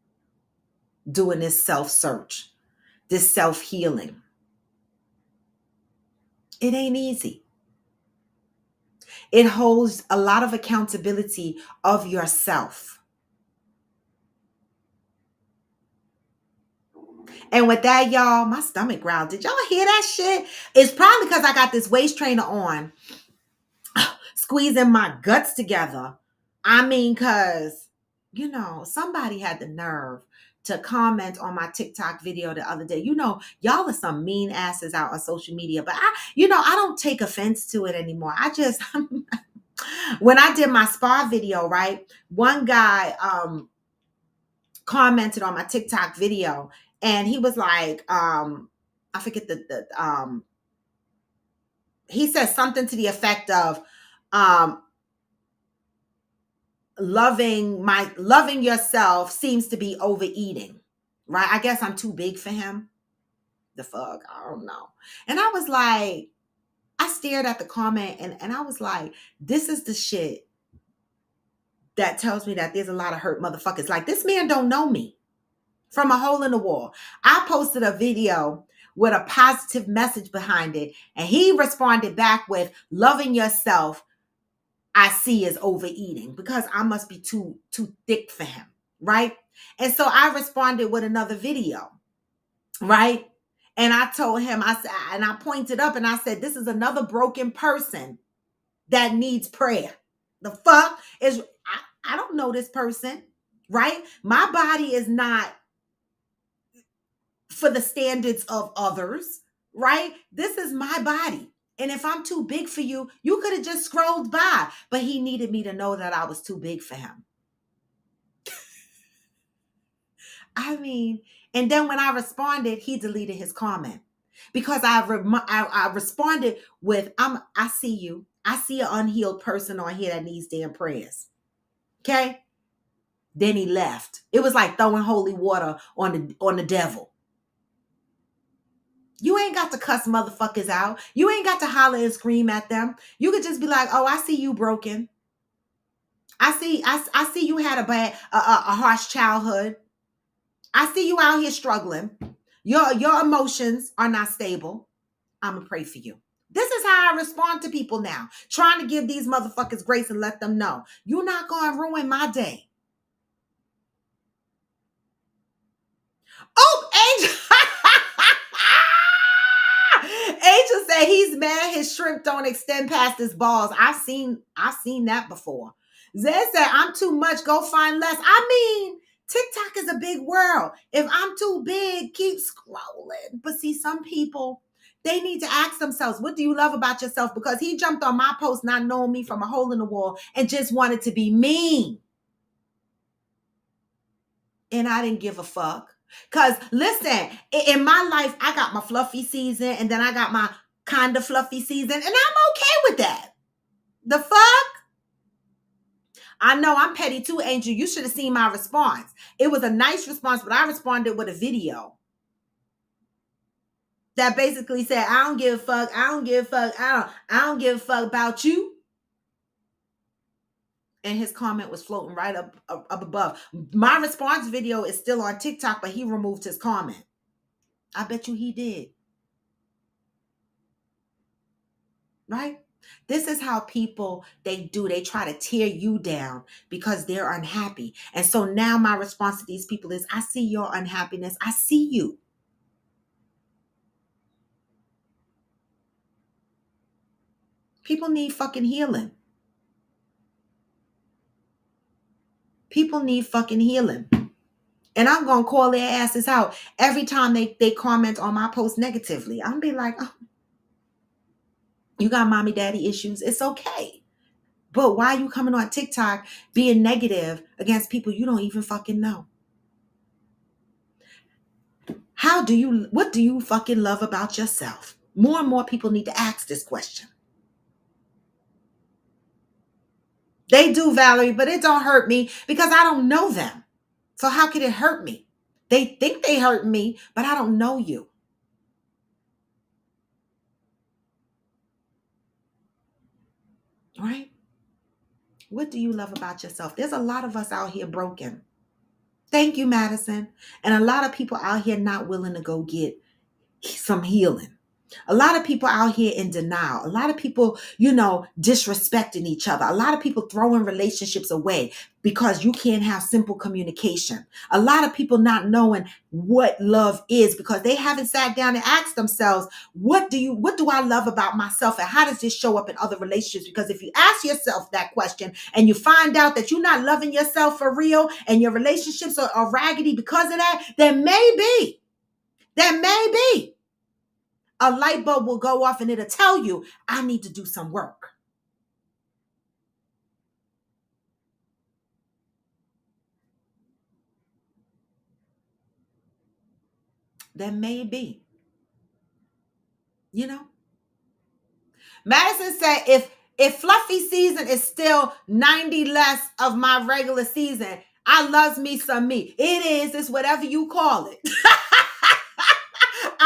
doing this self-search, this self-healing. It ain't easy. It holds a lot of accountability of yourself. And with that, y'all, my stomach growled. Did y'all hear that shit? It's probably because I got this waist trainer on, squeezing my guts together. I mean, because, somebody had the nerve to comment on my TikTok video the other day. Y'all are some mean asses out on social media, but I don't take offense to it anymore. I just, when I did my spa video, right, one guy commented on my TikTok video, and he was like, I forget he said something to the effect of, loving yourself seems to be overeating, right? I guess I'm too big for him. The fuck, I don't know. And I was like, I stared at the comment and I was like, this is the shit that tells me that there's a lot of hurt motherfuckers. Like, this man don't know me from a hole in the wall. I posted a video with a positive message behind it, and he responded back with, loving yourself I see as overeating, because I must be too thick for him, right? And so I responded with another video, right? And I told him, and I pointed up and I said, this is another broken person that needs prayer. The fuck is, I don't know this person, right? My body is not for the standards of others, right? This is my body. And if I'm too big for you, you could have just scrolled by. But he needed me to know that I was too big for him. I mean, and then when I responded, he deleted his comment because I responded with, I see you. I see an unhealed person on here that needs damn prayers. Okay? Then he left. It was like throwing holy water on the devil. You ain't got to cuss motherfuckers out. You ain't got to holler and scream at them. You could just be like, oh, I see you broken. I see you had a harsh childhood. I see you out here struggling. Your emotions are not stable. I'm gonna pray for you. This is how I respond to people now, trying to give these motherfuckers grace and let them know you're not gonna ruin my day. Oh, Angel. Angel said he's mad his shrimp don't extend past his balls. I've seen that before. Zed said, I'm too much, go find less. I mean, TikTok is a big world. If I'm too big, keep scrolling. But see, some people They need to ask themselves, what do you love about yourself? Because he jumped on my post not knowing me from a hole in the wall and just wanted to be mean. And I didn't give a fuck. Because listen, in my life, I got my fluffy season and then I got my kind of fluffy season. And I'm okay with that. The fuck? I know I'm petty too, Angel. You should have seen my response. It was a nice response, but I responded with a video that basically said, I don't give a fuck. I don't give a fuck. I don't give a fuck about you. And his comment was floating right up above. My response video is still on TikTok, but he removed his comment. I bet you he did. Right? This is how people, they try to tear you down because they're unhappy. And so now my response to these people is, I see your unhappiness. I see you. People need fucking healing. People need fucking healing. And I'm going to call their asses out every time they comment on my post negatively. I'm be like, oh, you got mommy daddy issues. It's okay. But why are you coming on TikTok being negative against people you don't even fucking know? What do you fucking love about yourself? More and more people need to ask this question. They do, Valerie, but it don't hurt me because I don't know them. So how could it hurt me? They think they hurt me, but I don't know you. Right? What do you love about yourself? There's a lot of us out here broken. Thank you, Madison. And a lot of people out here not willing to go get some healing. A lot of people out here in denial. A lot of people, disrespecting each other. A lot of people throwing relationships away because you can't have simple communication. A lot of people not knowing what love is because they haven't sat down and asked themselves, what do I love about myself and how does this show up in other relationships? Because if you ask yourself that question and you find out that you're not loving yourself for real and your relationships are raggedy because of that, then maybe a light bulb will go off and it'll tell you, I need to do some work. Then maybe. Madison said, if fluffy season is still 90 less of my regular season, I loves me some me. It is. It's whatever you call it.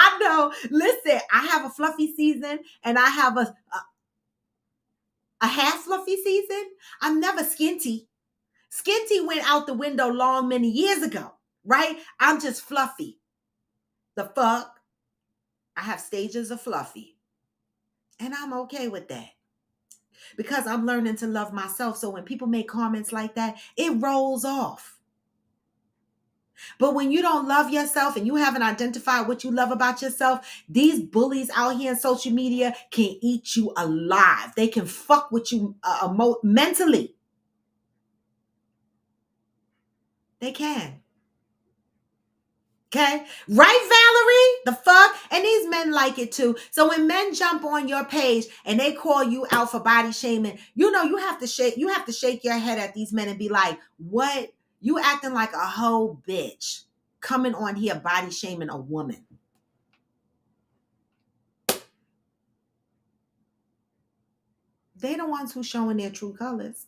I know. Listen, I have a fluffy season and I have a half fluffy season. I'm never skinty. Skinty went out the window many years ago, right? I'm just fluffy. The fuck? I have stages of fluffy. And I'm okay with that. Because I'm learning to love myself. So when people make comments like that, it rolls off. But when you don't love yourself and you haven't identified what you love about yourself, these bullies out here in social media can eat you alive. They can fuck with you mentally. They can. Okay? Right, Valerie? The fuck? And these men like it too. So when men jump on your page and they call you out for body shaming, you have to shake your head at these men and be like, what? You acting like a whole bitch coming on here body shaming a woman. They the ones who showing their true colors.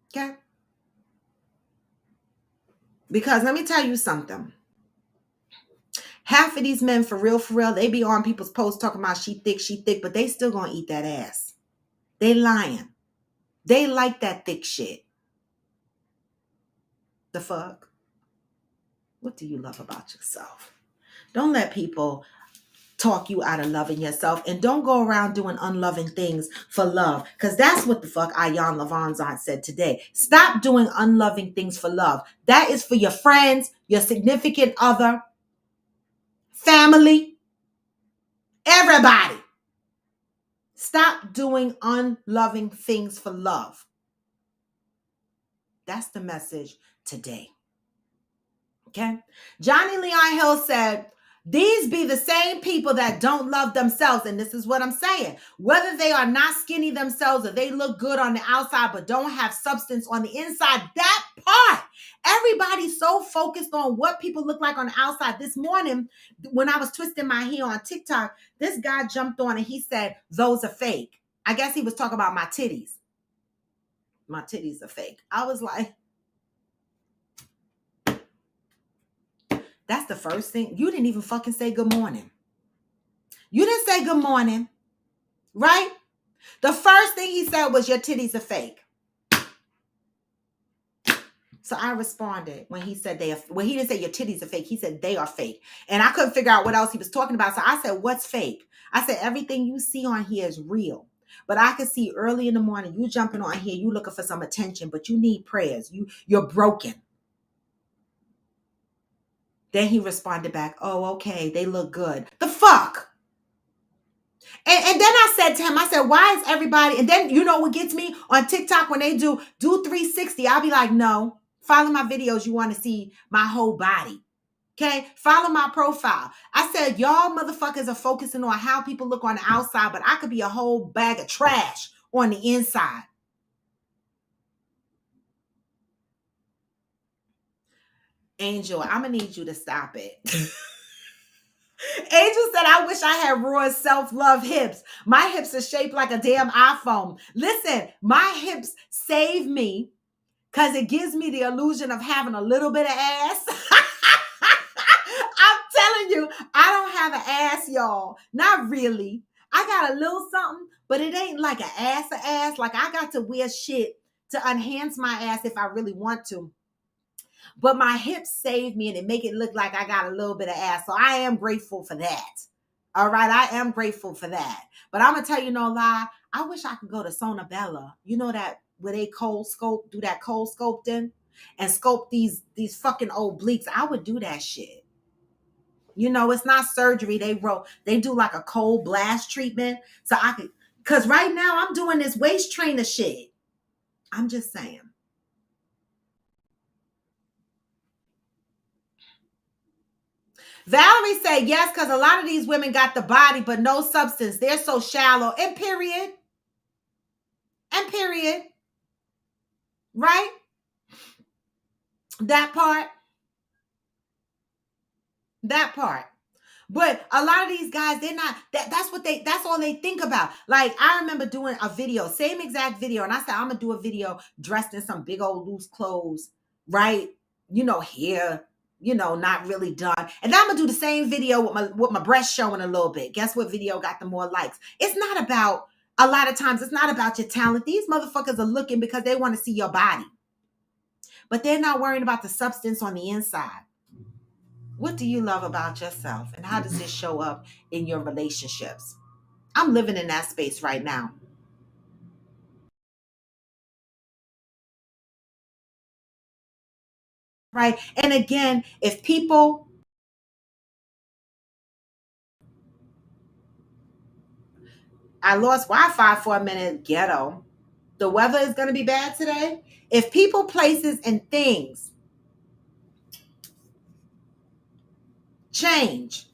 Okay? Because let me tell you something. Half of these men, for real, they be on people's posts talking about she thick, but they still gonna eat that ass. They lying. They like that thick shit. The fuck? What do you love about yourself? Don't let people talk you out of loving yourself, and don't go around doing unloving things for love, because that's what the fuck Ayan Lavanzan said today. Stop doing unloving things for love. That is for your friends, your significant other, family, everybody. Stop doing unloving things for love. That's the message today. Okay? Johnny Leon Hill said, These be the same people that don't love themselves. And this is what I'm saying. Whether they are not skinny themselves or they look good on the outside but don't have substance on the inside, that part. Everybody's so focused on what people look like on the outside. This morning, when I was twisting my hair on TikTok, this guy jumped on and he said, those are fake. I guess he was talking about my titties. My titties are fake. I was like, that's the first thing. You didn't even fucking say good morning. You didn't say good morning, right? The first thing he said was your titties are fake. So I responded when he said they are, well, he didn't say your titties are fake. He said they are fake. And I couldn't figure out what else he was talking about. So I said, what's fake? I said, everything you see on here is real. But I could see early in the morning, you jumping on here, you looking for some attention, but you need prayers. You're broken. Then he responded back, oh, okay, they look good. The fuck? And then I said to him, I said, why is everybody, and then you know what gets me on TikTok when they do 360, I'll be like, no, follow my videos. You want to see my whole body. Okay. Follow my profile. I said, y'all motherfuckers are focusing on how people look on the outside, but I could be a whole bag of trash on the inside. Angel, I'm going to need you to stop it. Angel said, I wish I had raw self-love hips. My hips are shaped like a damn iPhone. Listen, my hips save me because it gives me the illusion of having a little bit of ass. I'm telling you, I don't have an ass, y'all. Not really. I got a little something, but it ain't like an ass. Like I got to wear shit to enhance my ass if I really want to. But my hips save me and it make it look like I got a little bit of ass. So I am grateful for that. All right. I am grateful for that. But I'm going to tell you no lie. I wish I could go to Sonabella. You know that where they cold sculpt, do that cold sculpting and sculpt these fucking obliques. I would do that shit. You know, it's not surgery. They do like a cold blast treatment. So I could, because right now I'm doing this waist trainer shit. I'm just saying. Valerie said yes, because a lot of these women got the body, but no substance. They're so shallow. And period. And period. Right? That part. That part. But a lot of these guys, they're not, that's all they think about. Like, I remember doing a video, same exact video. And I said, I'm going to do a video dressed in some big old loose clothes, right? You know, hair, you know, not really done. And then I'm going to do the same video with my breast showing a little bit. Guess what video got the more likes? It's not about, a lot of times, it's not about your talent. These motherfuckers are looking because they want to see your body. But they're not worrying about the substance on the inside. What do you love about yourself? And how does it show up in your relationships? I'm living in that space right now. Right. And again, if people, I lost Wi-Fi for a minute, ghetto. The weather is going to be bad today. If people, places, and things change,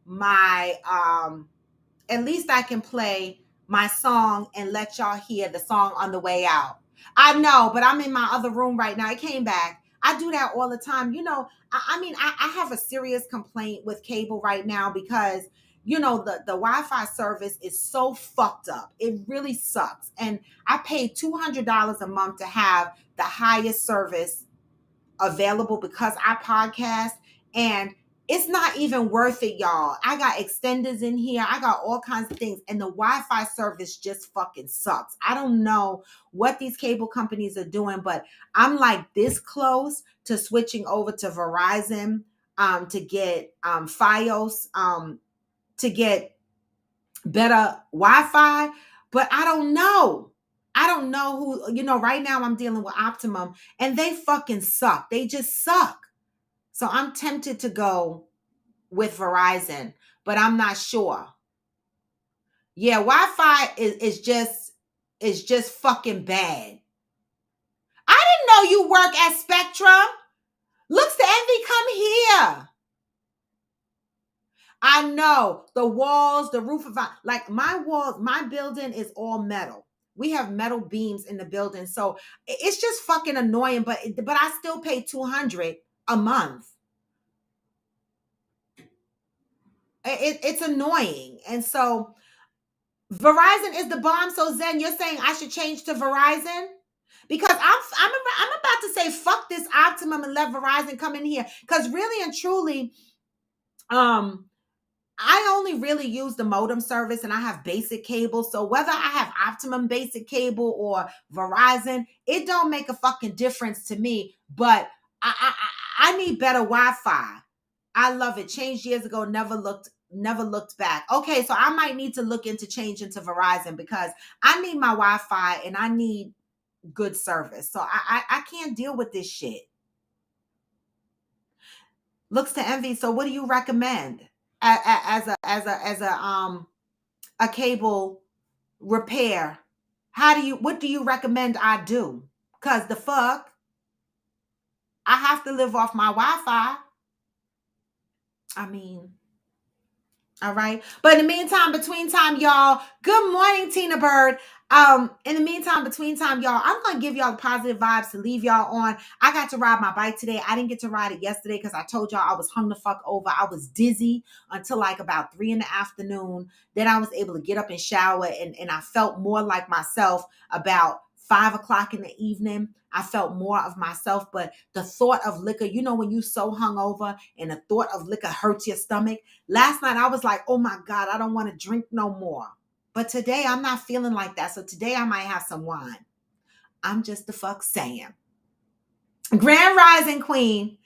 my at least I can play my song and let y'all hear the song on the way out. I know, but I'm in my other room right now. I came back. I do that all the time. You know, I have a serious complaint with cable right now because, you know, the Wi-Fi service is so fucked up. It really sucks. And I pay $200 a month to have the highest service available because I podcast, and it's not even worth it, y'all. I got extenders in here. I got all kinds of things, and the Wi-Fi service just fucking sucks. I don't know what these cable companies are doing, but I'm like this close to switching over to Verizon to get Fios to get better Wi-Fi, but I don't know. I don't know who, you know, right now I'm dealing with Optimum and they fucking suck. They just suck. So I'm tempted to go with Verizon, but I'm not sure. Yeah, Wi-Fi is just fucking bad. I didn't know you work at Spectrum. Looks to Envy, come here. I know the walls, the roof of like my walls, my building is all metal. We have metal beams in the building, so it's just fucking annoying. But I still pay $200 a month. It's annoying, and so Verizon is the bomb. So Zen, you're saying I should change to Verizon? Because I'm about to say fuck this Optimum and let Verizon come in here. Because really and truly, I only really use the modem service and I have basic cable. So whether I have Optimum basic cable or Verizon, it don't make a fucking difference to me. But I need better Wi-Fi. I love it. Changed years ago, never looked back. Okay, so I might need to look into changing to Verizon because I need my Wi-Fi and I need good service. So I can't deal with this shit. Looks to Envy. So what do you recommend as a cable repair? What do you recommend I do? Cause the fuck, I have to live off my Wi-Fi. I mean, all right. But in the meantime, between time, y'all, good morning, Tina Bird. In the meantime, between time, y'all, I'm gonna give y'all positive vibes to leave y'all on. I got to ride my bike today. I didn't get to ride it yesterday because I told y'all I was hung the fuck over. I was dizzy until like about 3 in the afternoon. Then I was able to get up and shower, and I felt more like myself about 5 o'clock in the evening. I felt more of myself, but the thought of liquor, you know, when you so hungover and the thought of liquor hurts your stomach. Last night I was like, oh my God, I don't want to drink no more. But today I'm not feeling like that. So today I might have some wine. I'm just the fuck saying. Grand Rising Queen.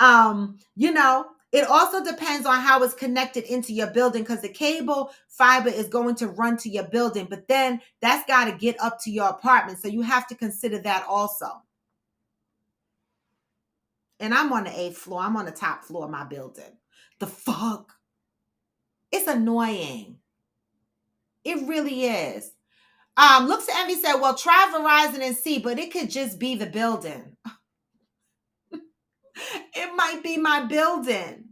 You know, it also depends on how it's connected into your building because the cable fiber is going to run to your building, but then that's got to get up to your apartment. So you have to consider that also. And I'm on the 8th floor. I'm on the top floor of my building. The fuck? It's annoying. It really is. Looks to Envy said, well, try Verizon and see, but it could just be the building. It might be my building.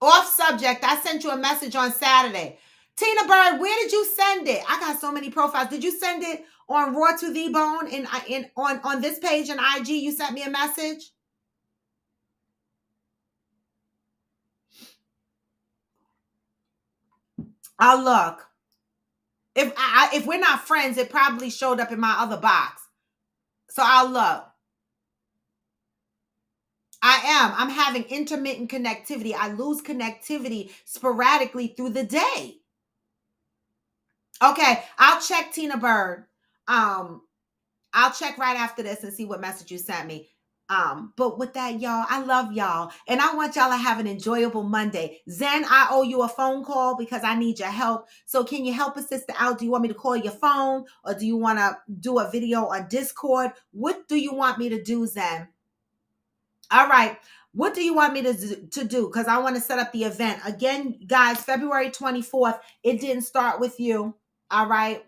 Off subject, I sent you a message on Saturday. Tina Bird, where did you send it? I got so many profiles. Did you send it on Raw to the Bone on this page in IG? You sent me a message? I'll look. If we're not friends, it probably showed up in my other box. So I'll look. I'm having intermittent connectivity. I lose connectivity sporadically through the day. Okay, I'll check Tina Bird. I'll check right after this and see what message you sent me. But with that, y'all, I love y'all. And I want y'all to have an enjoyable Monday. Zen, I owe you a phone call because I need your help. So can you help a sister out? Do you want me to call your phone or do you want to do a video on Discord? What do you want me to do, Zen? All right. What do you want me to do? Because I want to set up the event. Again, guys, February 24th. It didn't start with you. All right.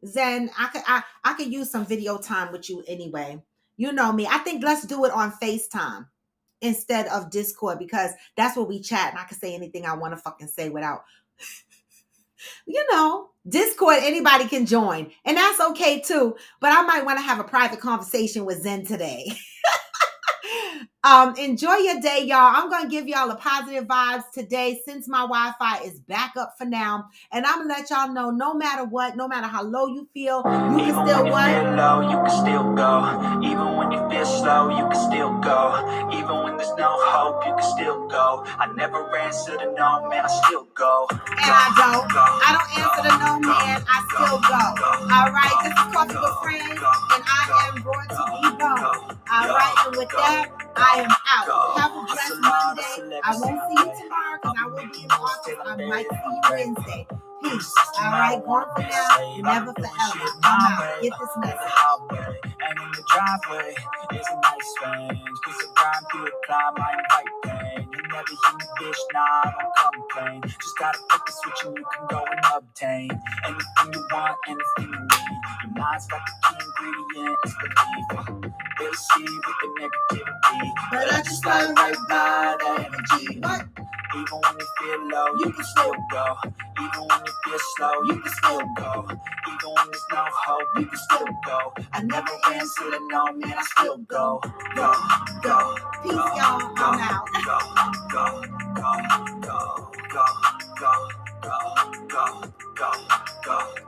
Zen, I could use some video time with you anyway. You know me. I think let's do it on FaceTime. instead of Discord, because that's where we chat and I can say anything I want to fucking say without, Discord, anybody can join. And that's okay too. But I might want to have a private conversation with Zen today. Enjoy your day, y'all. I'm going to give y'all a positive vibes today since my Wi-Fi is back up for now. And I'm going to let y'all know, no matter what, no matter how low you feel, you can still what? Feel low, you can still go. Even when you feel slow, you can still go. Even when there's no hope, you can still go. I never answer to no, man, I still go. And I don't answer to no man, I still go. All right, this is Coffee with Friends, and I am Royalty Ebo. All right, and with that, I am out. Have a blessed Monday. I won't see you tomorrow because I will be in the office. I might see you Wednesday. Peace. All right, going for now, never forever. I'm out. Get this message. And in the driveway is a nice range. Cause I grind through the climb, I invite pain. You never hear me, bitch, nah, I don't complain. Just gotta flip the switch and you can go and obtain anything you want, anything you need. Your mind's got the key ingredient, it's belief. They'll see with the negativity, But I just fly right by that energy. What? even when you feel low, you can still go. Even when you feel slow, you can still go. Even when there's no hope, you can still go. I never answer to no man, I still go. Go, go. Peace, y'all. I'm out. Go, go, go, go, go, go, go, go, go, go.